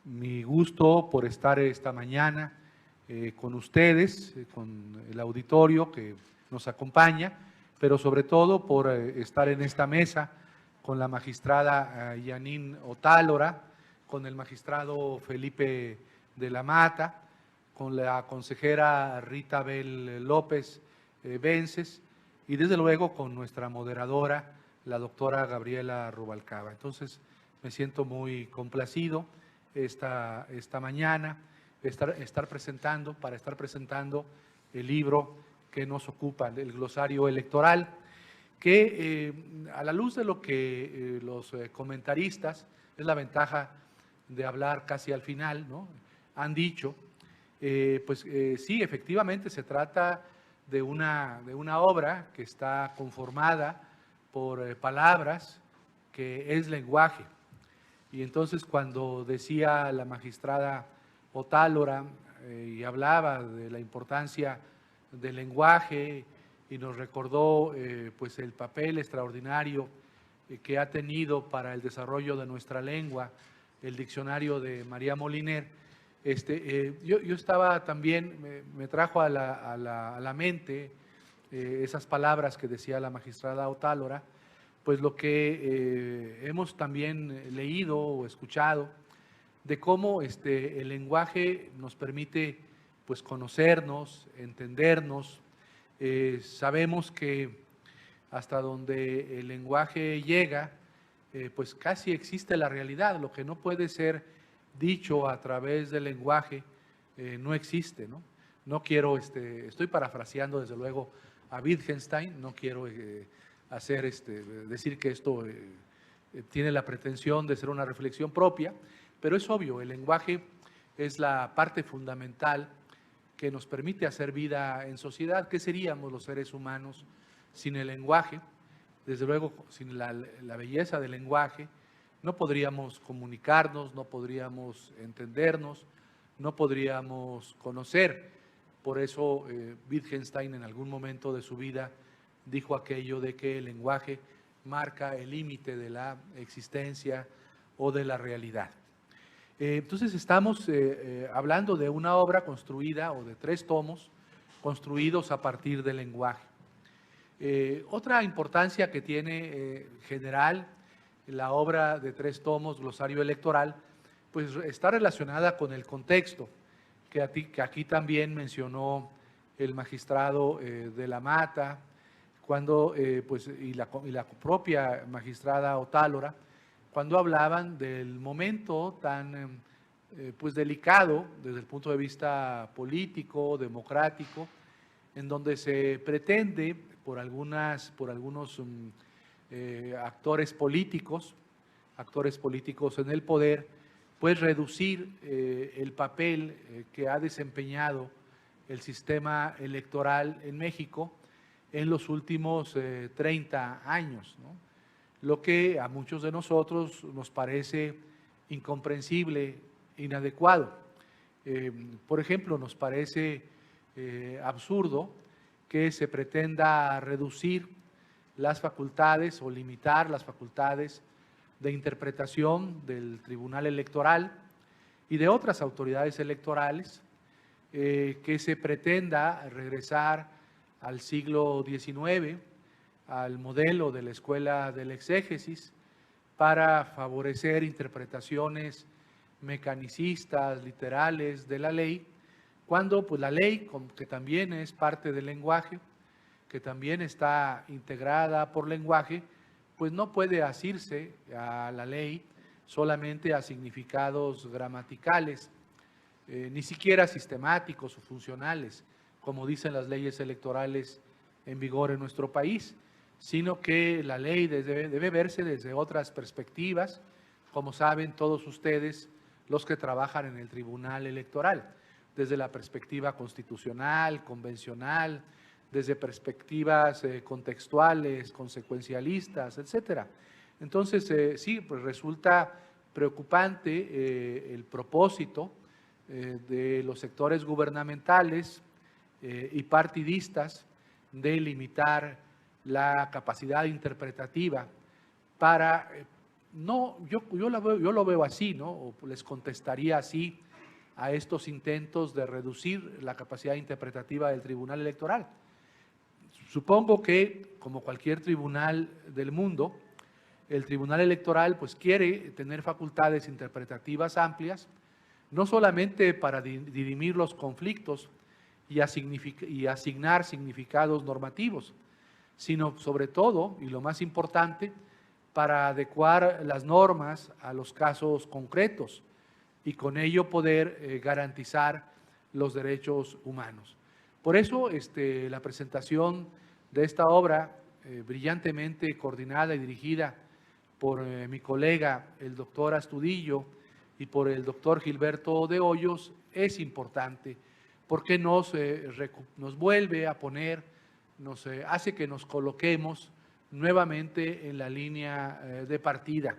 Mi gusto por estar esta mañana con ustedes, con el auditorio que nos acompaña, pero sobre todo por estar en esta mesa con la magistrada Yanín Otálora, con el magistrado Felipe de la Mata, con la consejera Rita Bel López Vences y desde luego con nuestra moderadora, la doctora Gabriela Rubalcaba. Entonces, me siento muy complacido esta mañana para estar presentando el libro que nos ocupa, el glosario electoral, que a la luz de lo que los comentaristas, es la ventaja de hablar casi al final, ¿no?, han dicho, sí, efectivamente se trata de una obra que está conformada por palabras, que es lenguaje. Y entonces cuando decía la magistrada Otálora y hablaba de la importancia del lenguaje y nos recordó pues el papel extraordinario que ha tenido para el desarrollo de nuestra lengua el diccionario de María Moliner, yo estaba también, me trajo a la mente esas palabras que decía la magistrada Otálora, pues lo que hemos también leído o escuchado de cómo el lenguaje nos permite pues conocernos, entendernos. Sabemos que hasta donde el lenguaje llega, pues casi existe la realidad. Lo que no puede ser dicho a través del lenguaje no existe, ¿no? No quiero, estoy parafraseando desde luego a Wittgenstein, no quiero decir que esto tiene la pretensión de ser una reflexión propia, pero es obvio, el lenguaje es la parte fundamental que nos permite hacer vida en sociedad. ¿Qué seríamos los seres humanos sin el lenguaje? Desde luego, sin la belleza del lenguaje, no podríamos comunicarnos, no podríamos entendernos, no podríamos conocer. Por eso Wittgenstein en algún momento de su vida dijo aquello de que el lenguaje marca el límite de la existencia o de la realidad. Entonces estamos hablando de una obra construida o de 3 tomos construidos a partir del lenguaje. Otra importancia que tiene general la obra de 3 tomos, glosario electoral, pues está relacionada con el contexto que aquí también mencionó el magistrado de la Mata, cuando, y la propia magistrada Otálora, cuando hablaban del momento tan pues delicado desde el punto de vista político, democrático, en donde se pretende por algunos actores políticos en el poder, pues reducir el papel que ha desempeñado el sistema electoral en México en los últimos 30 años, ¿no? Lo que a muchos de nosotros nos parece incomprensible, inadecuado. Por ejemplo, nos parece absurdo que se pretenda reducir las facultades o limitar las facultades de interpretación del Tribunal Electoral y de otras autoridades electorales, que se pretenda regresar al siglo XIX, al modelo de la escuela del exégesis, para favorecer interpretaciones mecanicistas, literales de la ley, cuando pues la ley, que también es parte del lenguaje, que también está integrada por lenguaje, pues no puede asirse a la ley solamente a significados gramaticales, ni siquiera sistemáticos o funcionales, como dicen las leyes electorales en vigor en nuestro país, sino que la ley debe verse desde otras perspectivas, como saben todos ustedes, los que trabajan en el Tribunal Electoral, desde la perspectiva constitucional, convencional, desde perspectivas contextuales, consecuencialistas, etcétera. Entonces, sí, pues resulta preocupante el propósito de los sectores gubernamentales y partidistas de limitar la capacidad interpretativa para, yo lo veo así, ¿no? O les contestaría así a estos intentos de reducir la capacidad interpretativa del Tribunal Electoral. Supongo que, como cualquier tribunal del mundo, el Tribunal Electoral pues quiere tener facultades interpretativas amplias, no solamente para dirimir los conflictos y asignar significados normativos, sino sobre todo, y lo más importante, para adecuar las normas a los casos concretos y con ello poder garantizar los derechos humanos. Por eso la presentación de esta obra brillantemente coordinada y dirigida por mi colega, el doctor Astudillo, y por el doctor Gilberto de Hoyos, es importante, porque nos vuelve a poner, hace que nos coloquemos nuevamente en la línea de partida,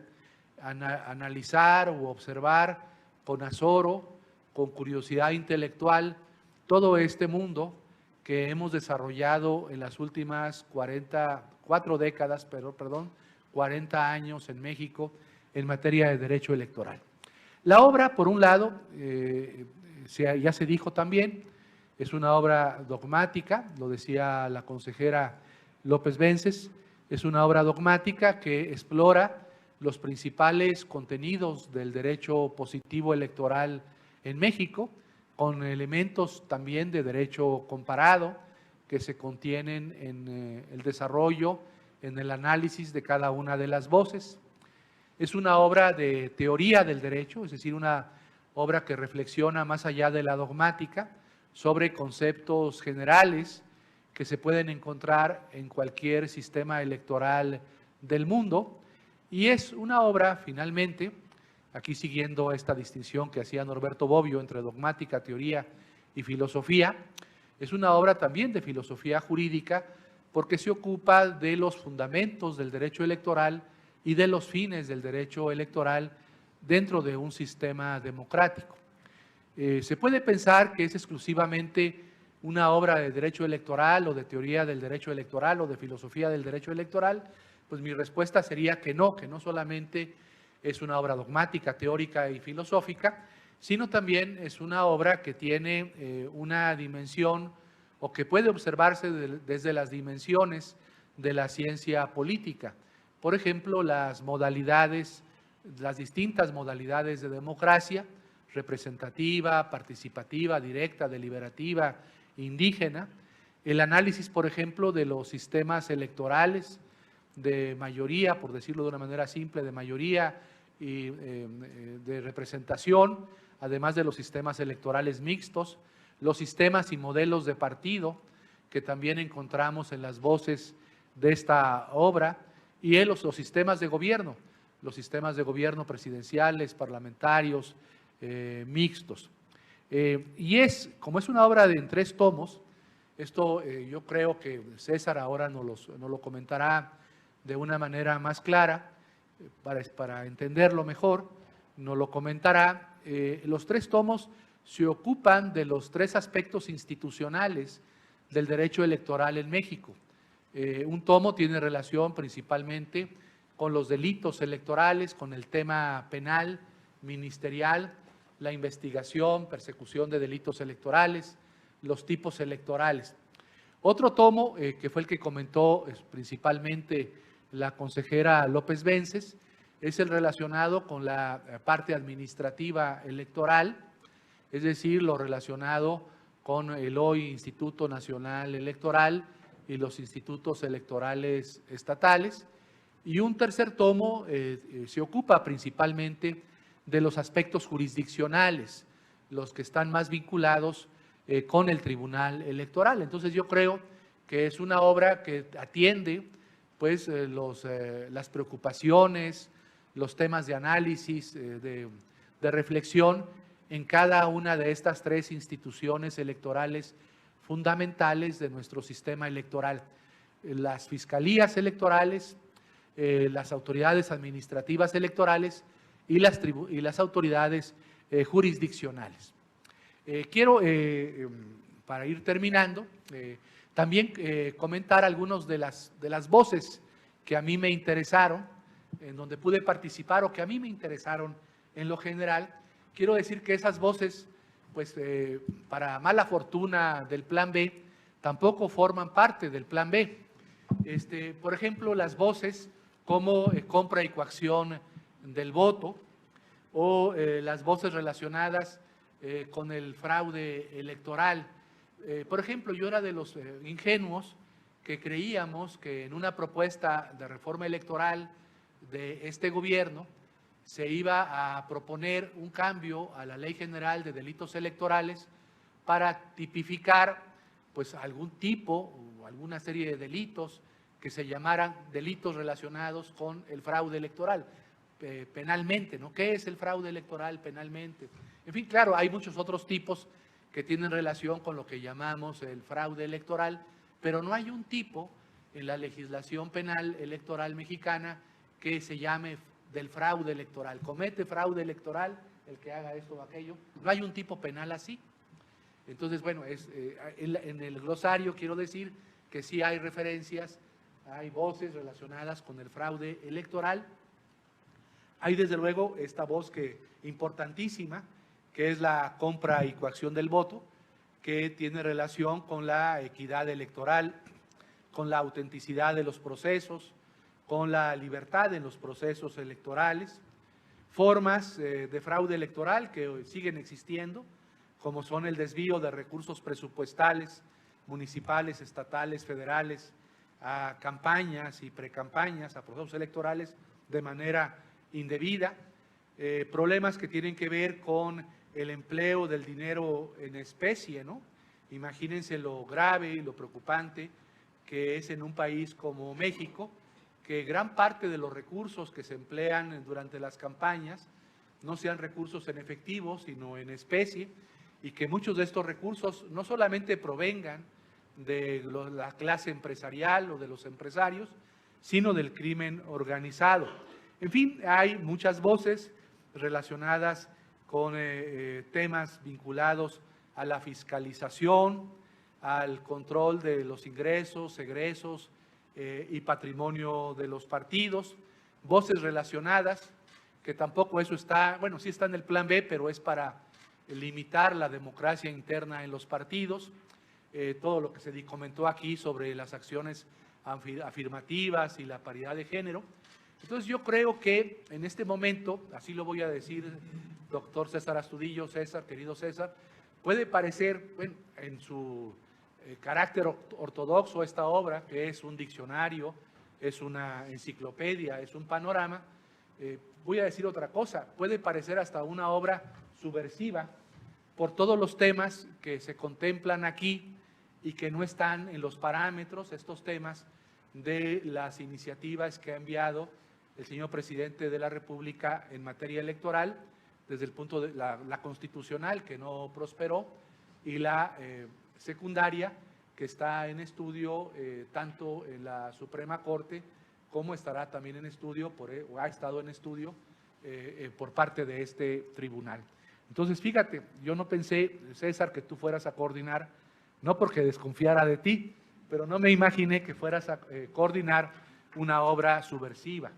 analizar u observar con azoro, con curiosidad intelectual, todo este mundo que hemos desarrollado en las últimas 40 años en México en materia de derecho electoral. La obra, por un lado, ya se dijo también, es una obra dogmática, lo decía la consejera López Vences, es una obra dogmática que explora los principales contenidos del derecho positivo electoral en México, con elementos también de derecho comparado que se contienen en el desarrollo, en el análisis de cada una de las voces. Es una obra de teoría del derecho, es decir, una obra que reflexiona más allá de la dogmática sobre conceptos generales que se pueden encontrar en cualquier sistema electoral del mundo. Y es una obra, finalmente, aquí siguiendo esta distinción que hacía Norberto Bobbio entre dogmática, teoría y filosofía, es una obra también de filosofía jurídica porque se ocupa de los fundamentos del derecho electoral y de los fines del derecho electoral dentro de un sistema democrático. Se puede pensar que es exclusivamente una obra de derecho electoral o de teoría del derecho electoral o de filosofía del derecho electoral. Pues mi respuesta sería que no solamente es una obra dogmática, teórica y filosófica, sino también es una obra que tiene una dimensión o que puede observarse desde las dimensiones de la ciencia política. Por ejemplo, las distintas modalidades de democracia, representativa, participativa, directa, deliberativa, indígena, el análisis, por ejemplo, de los sistemas electorales de mayoría, por decirlo de una manera simple, de mayoría y de representación, además de los sistemas electorales mixtos, los sistemas y modelos de partido que también encontramos en las voces de esta obra, y los sistemas de gobierno presidenciales, parlamentarios, mixtos. Y como es una obra en 3 tomos, esto yo creo que César ahora nos lo comentará de una manera más clara, para entenderlo mejor, nos lo comentará. Los 3 tomos se ocupan de los 3 aspectos institucionales del derecho electoral en México. Un tomo tiene relación principalmente con los delitos electorales, con el tema penal, ministerial, la investigación, persecución de delitos electorales, los tipos electorales. Otro tomo, que fue el que comentó principalmente la consejera López Vences, es el relacionado con la parte administrativa electoral, es decir, lo relacionado con el hoy Instituto Nacional Electoral y los institutos electorales estatales. Y un tercer tomo se ocupa principalmente de los aspectos jurisdiccionales, los que están más vinculados con el Tribunal Electoral. Entonces yo creo que es una obra que atiende pues, las preocupaciones, los temas de análisis, de reflexión en cada una de estas 3 instituciones electorales fundamentales de nuestro sistema electoral. Las fiscalías electorales, las autoridades administrativas electorales y las autoridades jurisdiccionales. Quiero, para ir terminando, también comentar algunas de las voces que a mí me interesaron, en donde pude participar o que a mí me interesaron en lo general. Quiero decir que esas voces, pues para mala fortuna del Plan B, tampoco forman parte del Plan B. Por ejemplo, las voces como compra y coacción del voto o las voces relacionadas con el fraude electoral. Por ejemplo, yo era de los ingenuos que creíamos que en una propuesta de reforma electoral de este gobierno se iba a proponer un cambio a la Ley General de Delitos Electorales para tipificar pues algún tipo o alguna serie de delitos que se llamaran delitos relacionados con el fraude electoral penalmente, ¿no? ¿Qué es el fraude electoral penalmente? En fin, claro, hay muchos otros tipos que tienen relación con lo que llamamos el fraude electoral, pero no hay un tipo en la legislación penal electoral mexicana que se llame del fraude electoral. Comete fraude electoral el que haga esto o aquello. No hay un tipo penal así. Entonces, bueno, en el glosario quiero decir que sí hay referencias, hay voces relacionadas con el fraude electoral. Hay desde luego esta voz importantísima, que es la compra y coacción del voto, que tiene relación con la equidad electoral, con la autenticidad de los procesos, con la libertad en los procesos electorales, formas de fraude electoral que siguen existiendo, como son el desvío de recursos presupuestales, municipales, estatales, federales, a campañas y precampañas, a procesos electorales de manera indebida, problemas que tienen que ver con el empleo del dinero en especie, ¿no? Imagínense lo grave y lo preocupante que es en un país como México, que gran parte de los recursos que se emplean durante las campañas no sean recursos en efectivo, sino en especie, y que muchos de estos recursos no solamente provengan de la clase empresarial o de los empresarios, sino del crimen organizado. En fin, hay muchas voces relacionadas con temas vinculados a la fiscalización, al control de los ingresos, egresos y patrimonio de los partidos, voces relacionadas, que tampoco eso está, bueno, sí está en el Plan B, pero es para limitar la democracia interna en los partidos, todo lo que se comentó aquí sobre las acciones afirmativas y la paridad de género. Entonces yo creo que en este momento, así lo voy a decir, doctor César Astudillo, César, querido César, puede parecer, bueno, en su carácter ortodoxo esta obra, que es un diccionario, es una enciclopedia, es un panorama, voy a decir otra cosa, puede parecer hasta una obra subversiva por todos los temas que se contemplan aquí y que no están en los parámetros, estos temas de las iniciativas que ha enviado el señor presidente de la República en materia electoral, desde el punto de la constitucional, que no prosperó, y la secundaria, que está en estudio tanto en la Suprema Corte como estará también en estudio, o ha estado en estudio por parte de este tribunal. Entonces, fíjate, yo no pensé, César, que tú fueras a coordinar, no porque desconfiara de ti, pero no me imaginé que fueras a coordinar una obra subversiva.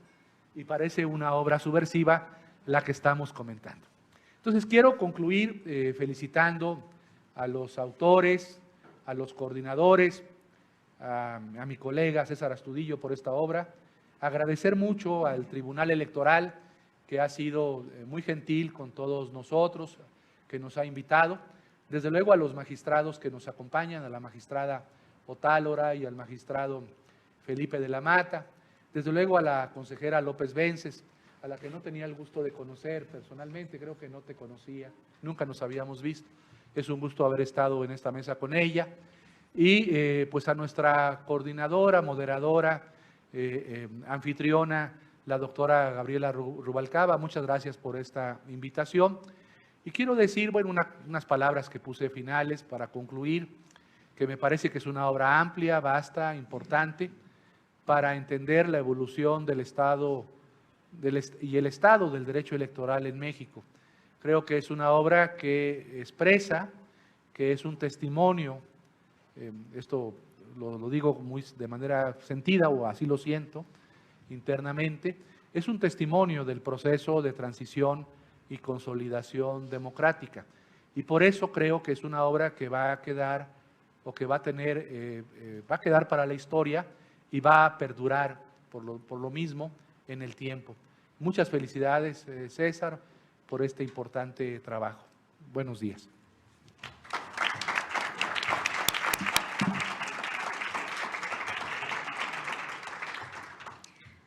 Y parece una obra subversiva la que estamos comentando. Entonces, quiero concluir felicitando a los autores, a los coordinadores, a mi colega César Astudillo por esta obra, agradecer mucho al Tribunal Electoral, que ha sido muy gentil con todos nosotros, que nos ha invitado, desde luego a los magistrados que nos acompañan, a la magistrada Otálora y al magistrado Felipe de la Mata, desde luego a la consejera López Vences, a la que no tenía el gusto de conocer personalmente, creo que no te conocía, nunca nos habíamos visto, es un gusto haber estado en esta mesa con ella, y pues a nuestra coordinadora, moderadora, anfitriona, la doctora Gabriela Rubalcaba, muchas gracias por esta invitación. Y quiero decir, bueno, unas palabras que puse finales para concluir, que me parece que es una obra amplia, vasta, importante, para entender la evolución del Estado y el estado del derecho electoral en México. Creo que es una obra que expresa que es un testimonio, esto lo digo de manera sentida o así lo siento internamente, es un testimonio del proceso de transición y consolidación democrática. Y por eso creo que es una obra que va a quedar o que va a tener, va a quedar para la historia y va a perdurar por lo mismo en el tiempo. Muchas felicidades, César, por este importante trabajo. Buenos días.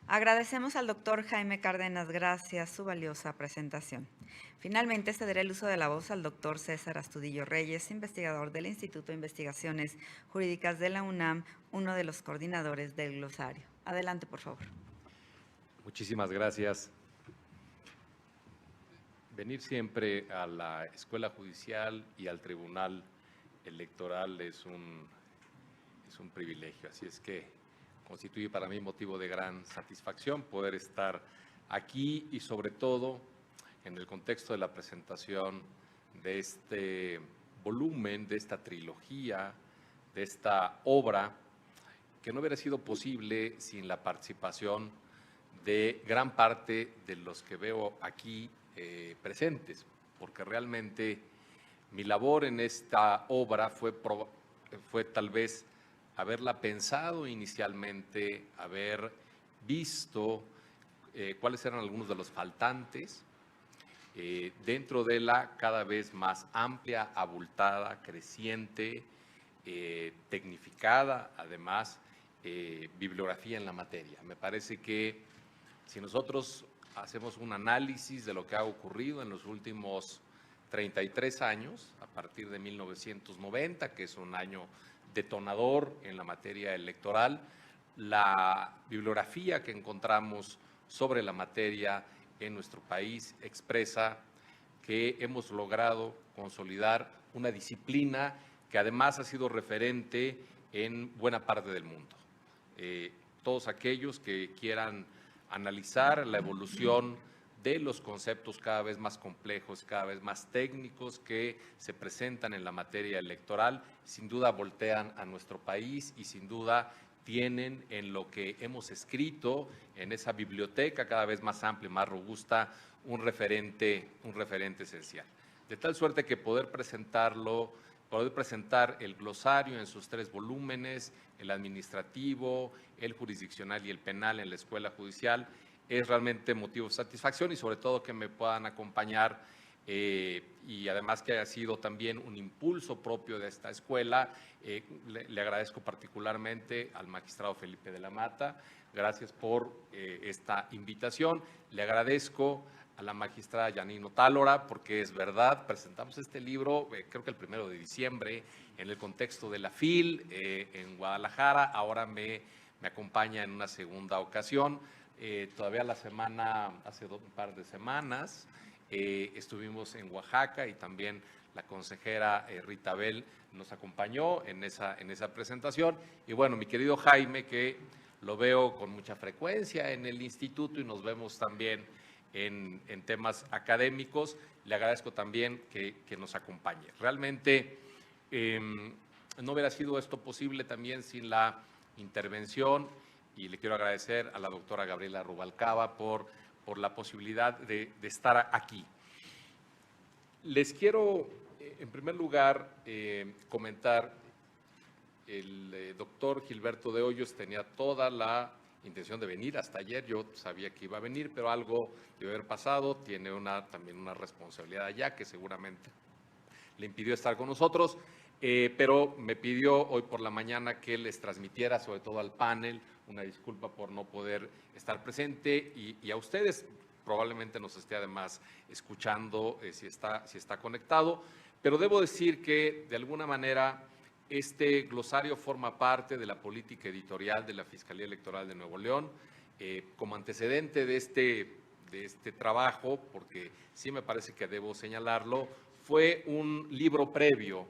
Agradecemos al doctor Jaime Cárdenas Gracia su valiosa presentación. Finalmente, cederé el uso de la voz al doctor César Astudillo Reyes, investigador del Instituto de Investigaciones Jurídicas de la UNAM, uno de los coordinadores del glosario. Adelante, por favor. Muchísimas gracias. Venir siempre a la Escuela Judicial y al Tribunal Electoral es un privilegio, así es que constituye para mí motivo de gran satisfacción poder estar aquí y sobre todo en el contexto de la presentación de este volumen, de esta trilogía, de esta obra que no hubiera sido posible sin la participación de gran parte de los que veo aquí presentes, porque realmente mi labor en esta obra fue tal vez haberla pensado inicialmente, haber visto cuáles eran algunos de los faltantes dentro de la cada vez más amplia, abultada, creciente, tecnificada, además, bibliografía en la materia. Me parece que si nosotros hacemos un análisis de lo que ha ocurrido en los últimos 33 años, a partir de 1990, que es un año detonador en la materia electoral, la bibliografía que encontramos sobre la materia en nuestro país expresa que hemos logrado consolidar una disciplina que además ha sido referente en buena parte del mundo. Todos aquellos que quieran analizar la evolución de los conceptos cada vez más complejos, cada vez más técnicos que se presentan en la materia electoral, sin duda voltean a nuestro país y sin duda tienen en lo que hemos escrito, en esa biblioteca cada vez más amplia y más robusta, un referente esencial. De tal suerte que poder presentar el glosario en sus 3 volúmenes, el administrativo, el jurisdiccional y el penal en la Escuela Judicial, es realmente motivo de satisfacción y sobre todo que me puedan acompañar y además que haya sido también un impulso propio de esta escuela. Le agradezco particularmente al magistrado Felipe de la Mata, gracias por esta invitación. Le agradezco a la magistrada Yanino Tálora, porque es verdad, presentamos este libro, creo que el 1 de diciembre, en el contexto de la FIL en Guadalajara, ahora me acompaña en una segunda ocasión. Todavía hace un par de semanas, estuvimos en Oaxaca y también la consejera Rita Bell nos acompañó en esa presentación. Y bueno, mi querido Jaime, que lo veo con mucha frecuencia en el instituto y nos vemos también en temas académicos, le agradezco también que nos acompañe. Realmente no hubiera sido esto posible también sin la intervención, y le quiero agradecer a la doctora Gabriela Rubalcaba por la posibilidad de estar aquí. Les quiero, en primer lugar, comentar, el doctor Gilberto de Hoyos tenía toda la intención de venir hasta ayer, yo sabía que iba a venir, pero algo debe haber pasado, tiene también una responsabilidad allá que seguramente le impidió estar con nosotros, pero me pidió hoy por la mañana que les transmitiera, sobre todo al panel, una disculpa por no poder estar presente y a ustedes probablemente nos esté además escuchando si está conectado, pero debo decir que de alguna manera este glosario forma parte de la política editorial de la Fiscalía Electoral de Nuevo León. Como antecedente de este trabajo, porque sí me parece que debo señalarlo, fue un libro previo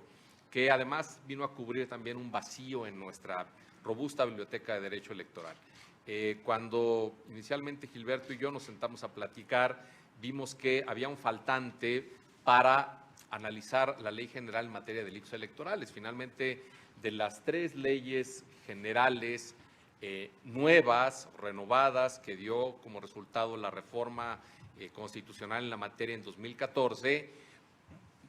que además vino a cubrir también un vacío en nuestra robusta biblioteca de Derecho Electoral. Cuando inicialmente Gilberto y yo nos sentamos a platicar, vimos que había un faltante para analizar la Ley General en materia de delitos electorales. Finalmente, de las 3 leyes generales nuevas, renovadas, que dio como resultado la reforma constitucional en la materia en 2014,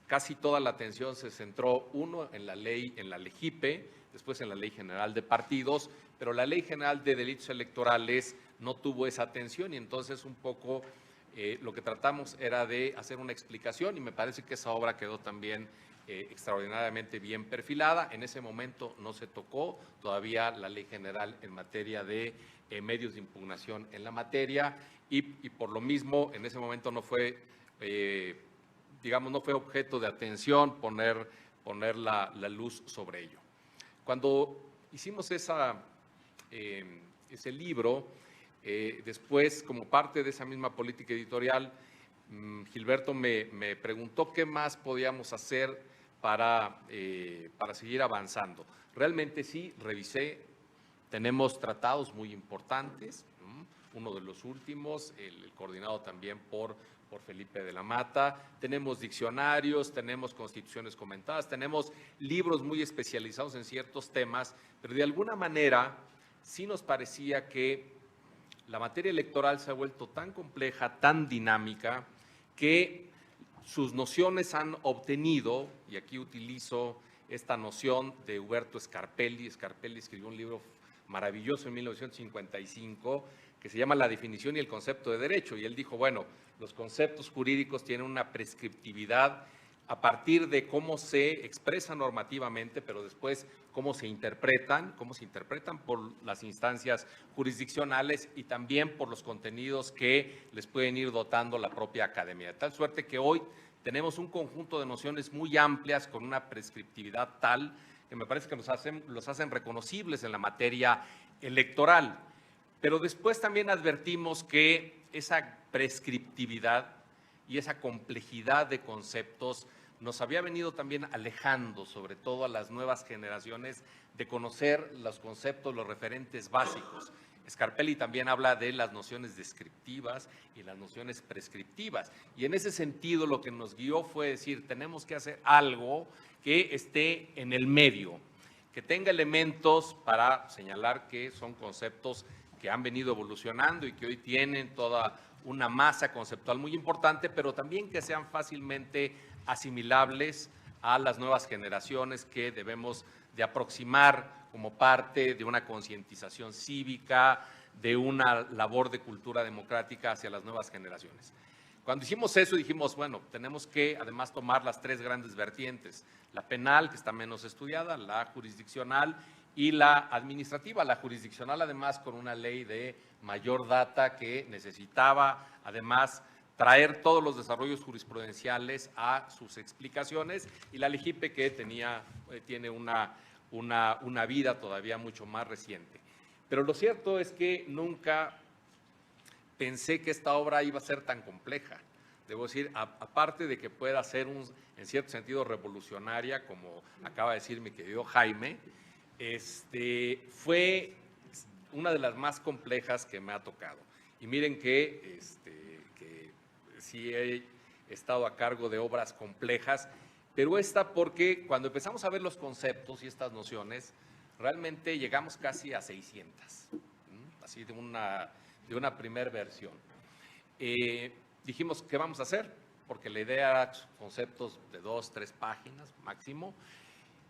casi toda la atención se centró, uno, en la ley, en la LEGIPE, después en la Ley General de Partidos, pero la Ley General de Delitos Electorales no tuvo esa atención y entonces un poco lo que tratamos era de hacer una explicación y me parece que esa obra quedó también extraordinariamente bien perfilada. En ese momento no se tocó todavía la Ley General en materia de medios de impugnación en la materia y por lo mismo en ese momento no fue, digamos, no fue objeto de atención poner la luz sobre ello. Cuando hicimos ese libro, después, como parte de esa misma política editorial, Gilberto me preguntó qué más podíamos hacer para seguir avanzando. Realmente sí, revisé, tenemos tratados muy importantes, uno de los últimos, el coordinado también por Felipe de la Mata, tenemos diccionarios, tenemos constituciones comentadas, tenemos libros muy especializados en ciertos temas, pero de alguna manera sí nos parecía que la materia electoral se ha vuelto tan compleja, tan dinámica, que sus nociones han obtenido, y aquí utilizo esta noción de Huberto Scarpelli. Scarpelli escribió un libro maravilloso en 1955 que se llama La definición y el concepto de derecho, y él dijo, bueno, los conceptos jurídicos tienen una prescriptividad a partir de cómo se expresan normativamente, pero después cómo se interpretan por las instancias jurisdiccionales y también por los contenidos que les pueden ir dotando la propia academia. De tal suerte que hoy tenemos un conjunto de nociones muy amplias con una prescriptividad tal que me parece que los hacen reconocibles en la materia electoral. Pero después también advertimos que esa prescriptividad y esa complejidad de conceptos nos había venido también alejando, sobre todo a las nuevas generaciones, de conocer los conceptos, los referentes básicos. Scarpelli también habla de las nociones descriptivas y las nociones prescriptivas. Y en ese sentido lo que nos guió fue decir, tenemos que hacer algo que esté en el medio, que tenga elementos para señalar que son conceptos que han venido evolucionando y que hoy tienen toda una masa conceptual muy importante, pero también que sean fácilmente asimilables a las nuevas generaciones que debemos de aproximar como parte de una concientización cívica, de una labor de cultura democrática hacia las nuevas generaciones. Cuando hicimos eso dijimos, bueno, tenemos que además tomar las 3 grandes vertientes, la penal, que está menos estudiada, la jurisdiccional y la administrativa. La jurisdiccional además con una ley de mayor data que necesitaba además traer todos los desarrollos jurisprudenciales a sus explicaciones y la LEGIPE que tiene una vida todavía mucho más reciente. Pero lo cierto es que nunca pensé que esta obra iba a ser tan compleja. Debo decir, aparte de que pueda ser en cierto sentido revolucionaria, como acaba de decir mi querido Jaime, fue una de las más complejas que me ha tocado. Y miren que sí he estado a cargo de obras complejas, pero esta porque cuando empezamos a ver los conceptos y estas nociones, realmente llegamos casi a 600, así de una primera versión. Dijimos, ¿qué vamos a hacer? Porque la idea era conceptos de 2, 3 páginas máximo,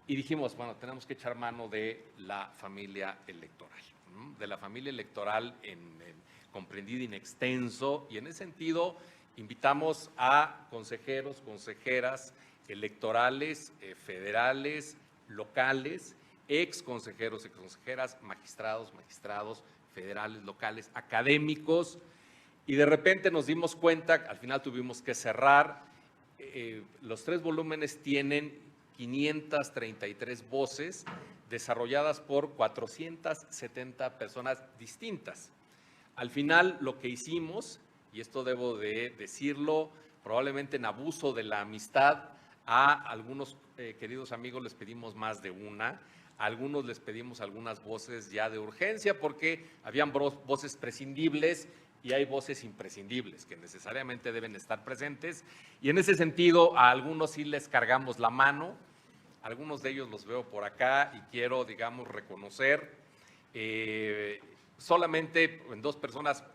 y dijimos, bueno, tenemos que echar mano de la familia electoral, de la familia electoral comprendida in extenso, y en ese sentido invitamos a consejeros, consejeras electorales, federales, locales, ex consejeros y consejeras, magistrados, federales, locales, académicos, y de repente nos dimos cuenta, al final tuvimos que cerrar, los 3 volúmenes tienen 533 voces desarrolladas por 470 personas distintas. Al final lo que hicimos, y esto debo de decirlo, probablemente en abuso de la amistad, a algunos queridos amigos les pedimos más de una, a algunos les pedimos algunas voces ya de urgencia porque habían voces prescindibles y hay voces imprescindibles que necesariamente deben estar presentes, y en ese sentido a algunos sí les cargamos la mano, algunos de ellos los veo por acá y quiero, digamos, reconocer solamente en dos personas,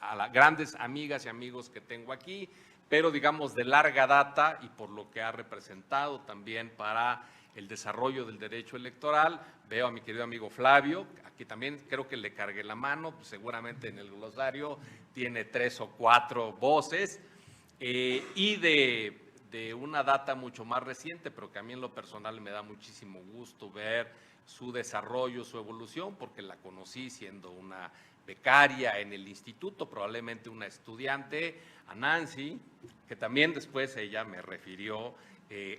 a las grandes amigas y amigos que tengo aquí, pero digamos de larga data y por lo que ha representado también para el desarrollo del derecho electoral. Veo a mi querido amigo Flavio, aquí también creo que le cargué la mano, pues seguramente en el glosario tiene 3 o 4 voces, y de una data mucho más reciente, pero que a mí en lo personal me da muchísimo gusto ver su desarrollo, su evolución, porque la conocí siendo una becaria en el instituto, probablemente una estudiante, a Nancy, que también después ella me refirió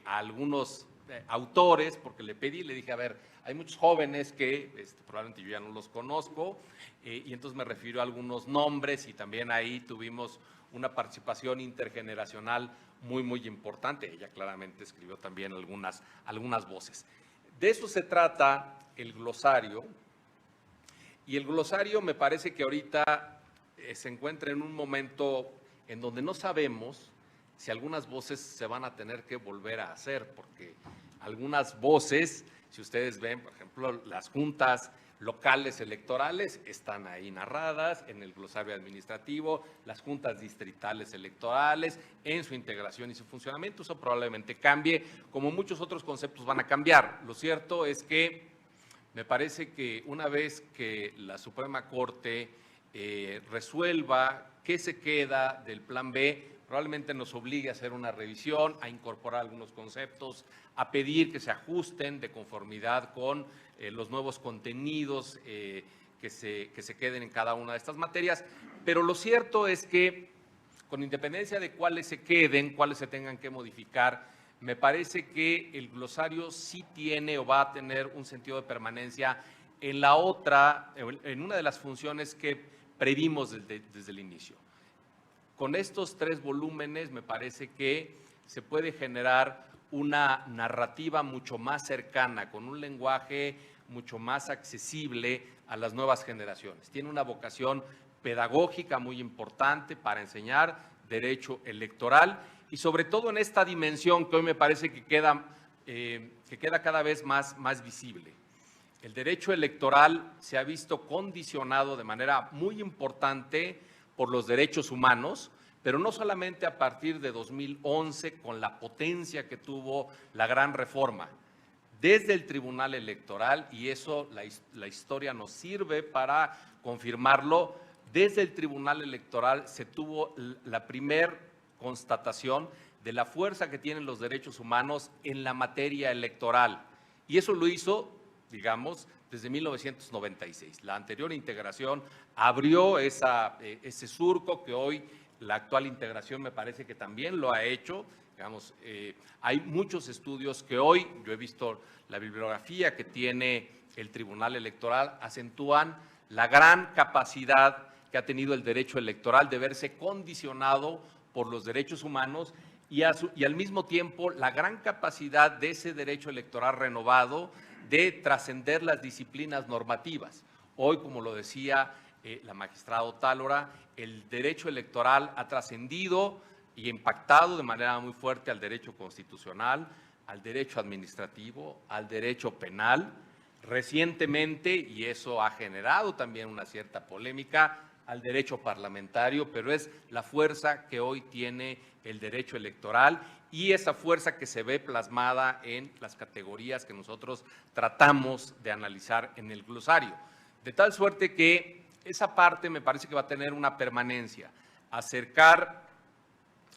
a algunos autores, porque le pedí, le dije, a ver, hay muchos jóvenes que probablemente yo ya no los conozco, y entonces me refirió a algunos nombres y también ahí tuvimos una participación intergeneracional muy, muy importante. Ella claramente escribió también algunas voces. De eso se trata el glosario, y el glosario me parece que ahorita se encuentra en un momento en donde no sabemos si algunas voces se van a tener que volver a hacer, porque algunas voces, si ustedes ven, por ejemplo, las juntas locales electorales están ahí narradas en el glosario administrativo, las juntas distritales electorales, en su integración y su funcionamiento. Eso probablemente cambie, como muchos otros conceptos van a cambiar. Lo cierto es que me parece que una vez que la Suprema Corte resuelva qué se queda del Plan B, probablemente nos obligue a hacer una revisión, a incorporar algunos conceptos, a pedir que se ajusten de conformidad con los nuevos contenidos que se queden en cada una de estas materias. Pero lo cierto es que, con independencia de cuáles se queden, cuáles se tengan que modificar, me parece que el glosario sí tiene o va a tener un sentido de permanencia en la otra, en una de las funciones que previmos desde el inicio. Con estos 3 volúmenes me parece que se puede generar una narrativa mucho más cercana, con un lenguaje mucho más accesible a las nuevas generaciones. Tiene una vocación pedagógica muy importante para enseñar derecho electoral y sobre todo en esta dimensión que hoy me parece que queda cada vez más visible. El derecho electoral se ha visto condicionado de manera muy importante por los derechos humanos, pero no solamente a partir de 2011 con la potencia que tuvo la gran reforma. Desde el Tribunal Electoral, y eso la historia nos sirve para confirmarlo, desde el Tribunal Electoral se tuvo la primer constatación de la fuerza que tienen los derechos humanos en la materia electoral. Y eso lo hizo, digamos, desde 1996. La anterior integración abrió ese surco que hoy la actual integración me parece que también lo ha hecho. Digamos, hay muchos estudios que hoy, yo he visto la bibliografía que tiene el Tribunal Electoral, acentúan la gran capacidad que ha tenido el derecho electoral de verse condicionado por los derechos humanos y al mismo tiempo la gran capacidad de ese derecho electoral renovado de trascender las disciplinas normativas. Hoy, como lo decía la magistrada Otálora, el derecho electoral ha trascendido y impactado de manera muy fuerte al derecho constitucional, al derecho administrativo, al derecho penal, recientemente, y eso ha generado también una cierta polémica, al derecho parlamentario, pero es la fuerza que hoy tiene el derecho electoral y esa fuerza que se ve plasmada en las categorías que nosotros tratamos de analizar en el glosario. De tal suerte que esa parte me parece que va a tener una permanencia, acercar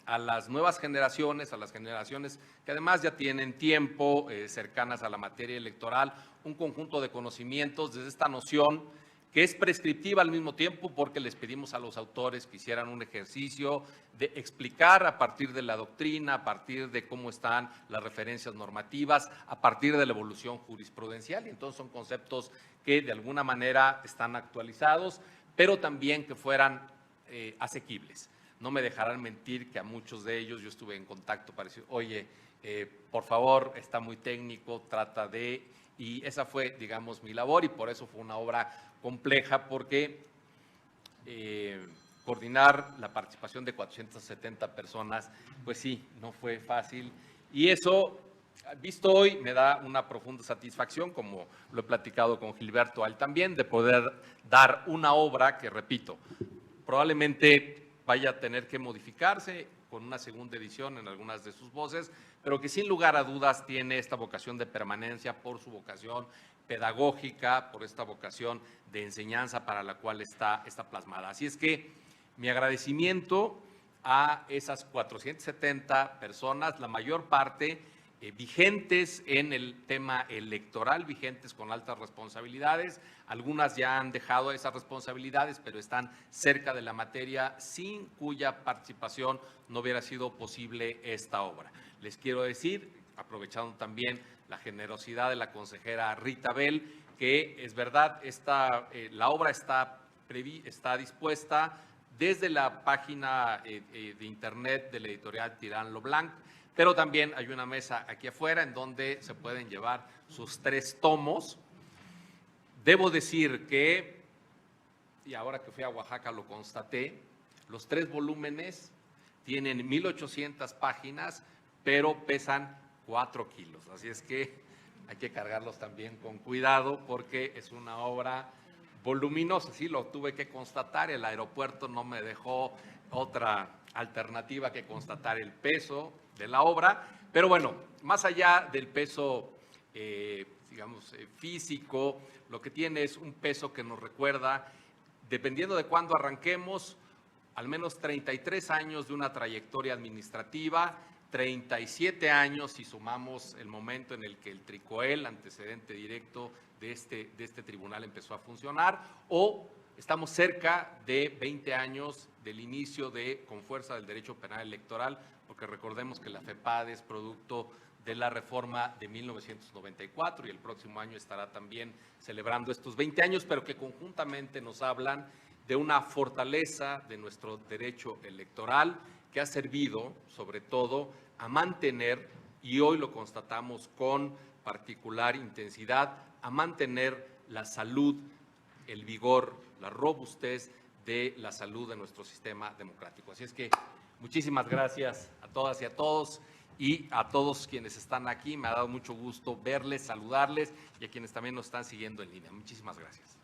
a las nuevas generaciones, a las generaciones que además ya tienen tiempo cercanas a la materia electoral, un conjunto de conocimientos desde esta noción que es prescriptiva al mismo tiempo, porque les pedimos a los autores que hicieran un ejercicio de explicar a partir de la doctrina, a partir de cómo están las referencias normativas, a partir de la evolución jurisprudencial, y entonces son conceptos que de alguna manera están actualizados, pero también que fueran asequibles. No me dejarán mentir que a muchos de ellos yo estuve en contacto para decir, oye, por favor, está muy técnico, trata de… Y esa fue, digamos, mi labor, y por eso fue una obra compleja, porque coordinar la participación de 470 personas, pues sí, no fue fácil. Y eso, visto hoy, me da una profunda satisfacción, como lo he platicado con Gilberto Al también, de poder dar una obra que, repito, probablemente vaya a tener que modificarse con una segunda edición en algunas de sus voces, pero que sin lugar a dudas tiene esta vocación de permanencia por su vocación pedagógica, por esta vocación de enseñanza para la cual está plasmada. Así es que mi agradecimiento a esas 470 personas, la mayor parte vigentes en el tema electoral, vigentes con altas responsabilidades. Algunas ya han dejado esas responsabilidades, pero están cerca de la materia, sin cuya participación no hubiera sido posible esta obra. Les quiero decir, aprovechando también la generosidad de la consejera Rita Bell, que es verdad, la obra está dispuesta desde la página de internet de la editorial Tirán Leblanc, pero también hay una mesa aquí afuera en donde se pueden llevar sus 3 tomos. Debo decir que, y ahora que fui a Oaxaca lo constaté, los 3 volúmenes tienen 1,800 páginas, pero pesan 4 kilos. Así es que hay que cargarlos también con cuidado porque es una obra voluminosa. Sí, lo tuve que constatar. El aeropuerto no me dejó otra alternativa que constatar el peso de la obra. Pero bueno, más allá del peso, digamos, físico, lo que tiene es un peso que nos recuerda, dependiendo de cuándo arranquemos, al menos 33 años de una trayectoria administrativa, 37 años si sumamos el momento en el que el TRICOEL, antecedente directo de este tribunal, empezó a funcionar, o estamos cerca de 20 años del inicio con fuerza del derecho penal electoral, porque recordemos que la FEPADE es producto de la reforma de 1994 y el próximo año estará también celebrando estos 20 años, pero que conjuntamente nos hablan de una fortaleza de nuestro derecho electoral que ha servido, sobre todo, a mantener, y hoy lo constatamos con particular intensidad, a mantener la salud, el vigor, la robustez de la salud de nuestro sistema democrático. Así es que muchísimas gracias a todas y a todos, y a todos quienes están aquí. Me ha dado mucho gusto verles, saludarles, y a quienes también nos están siguiendo en línea. Muchísimas gracias.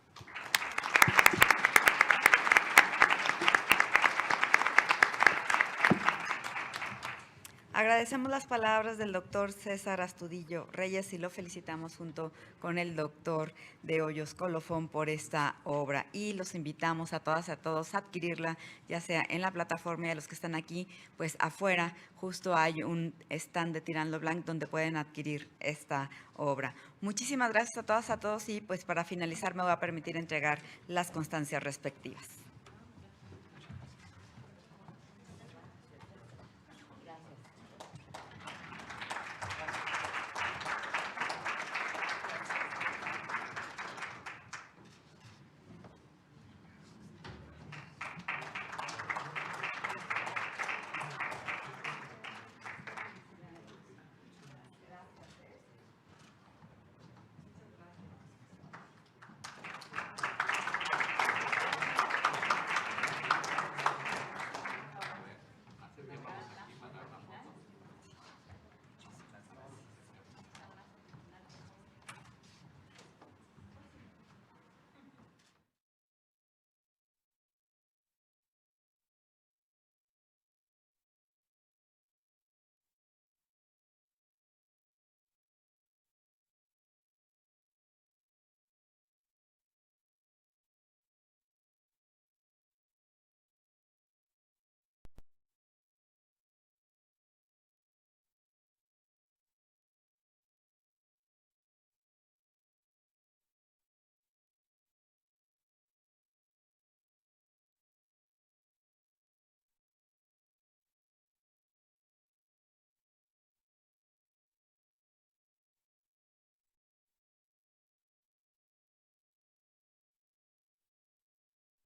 Agradecemos las palabras del doctor César Astudillo Reyes y lo felicitamos junto con el doctor de Hoyos Colofón por esta obra. Y los invitamos a todas y a todos a adquirirla, ya sea en la plataforma, y a los que están aquí, pues afuera, justo hay un stand de Tirán Leblanc donde pueden adquirir esta obra. Muchísimas gracias a todas y a todos, y pues para finalizar me voy a permitir entregar las constancias respectivas.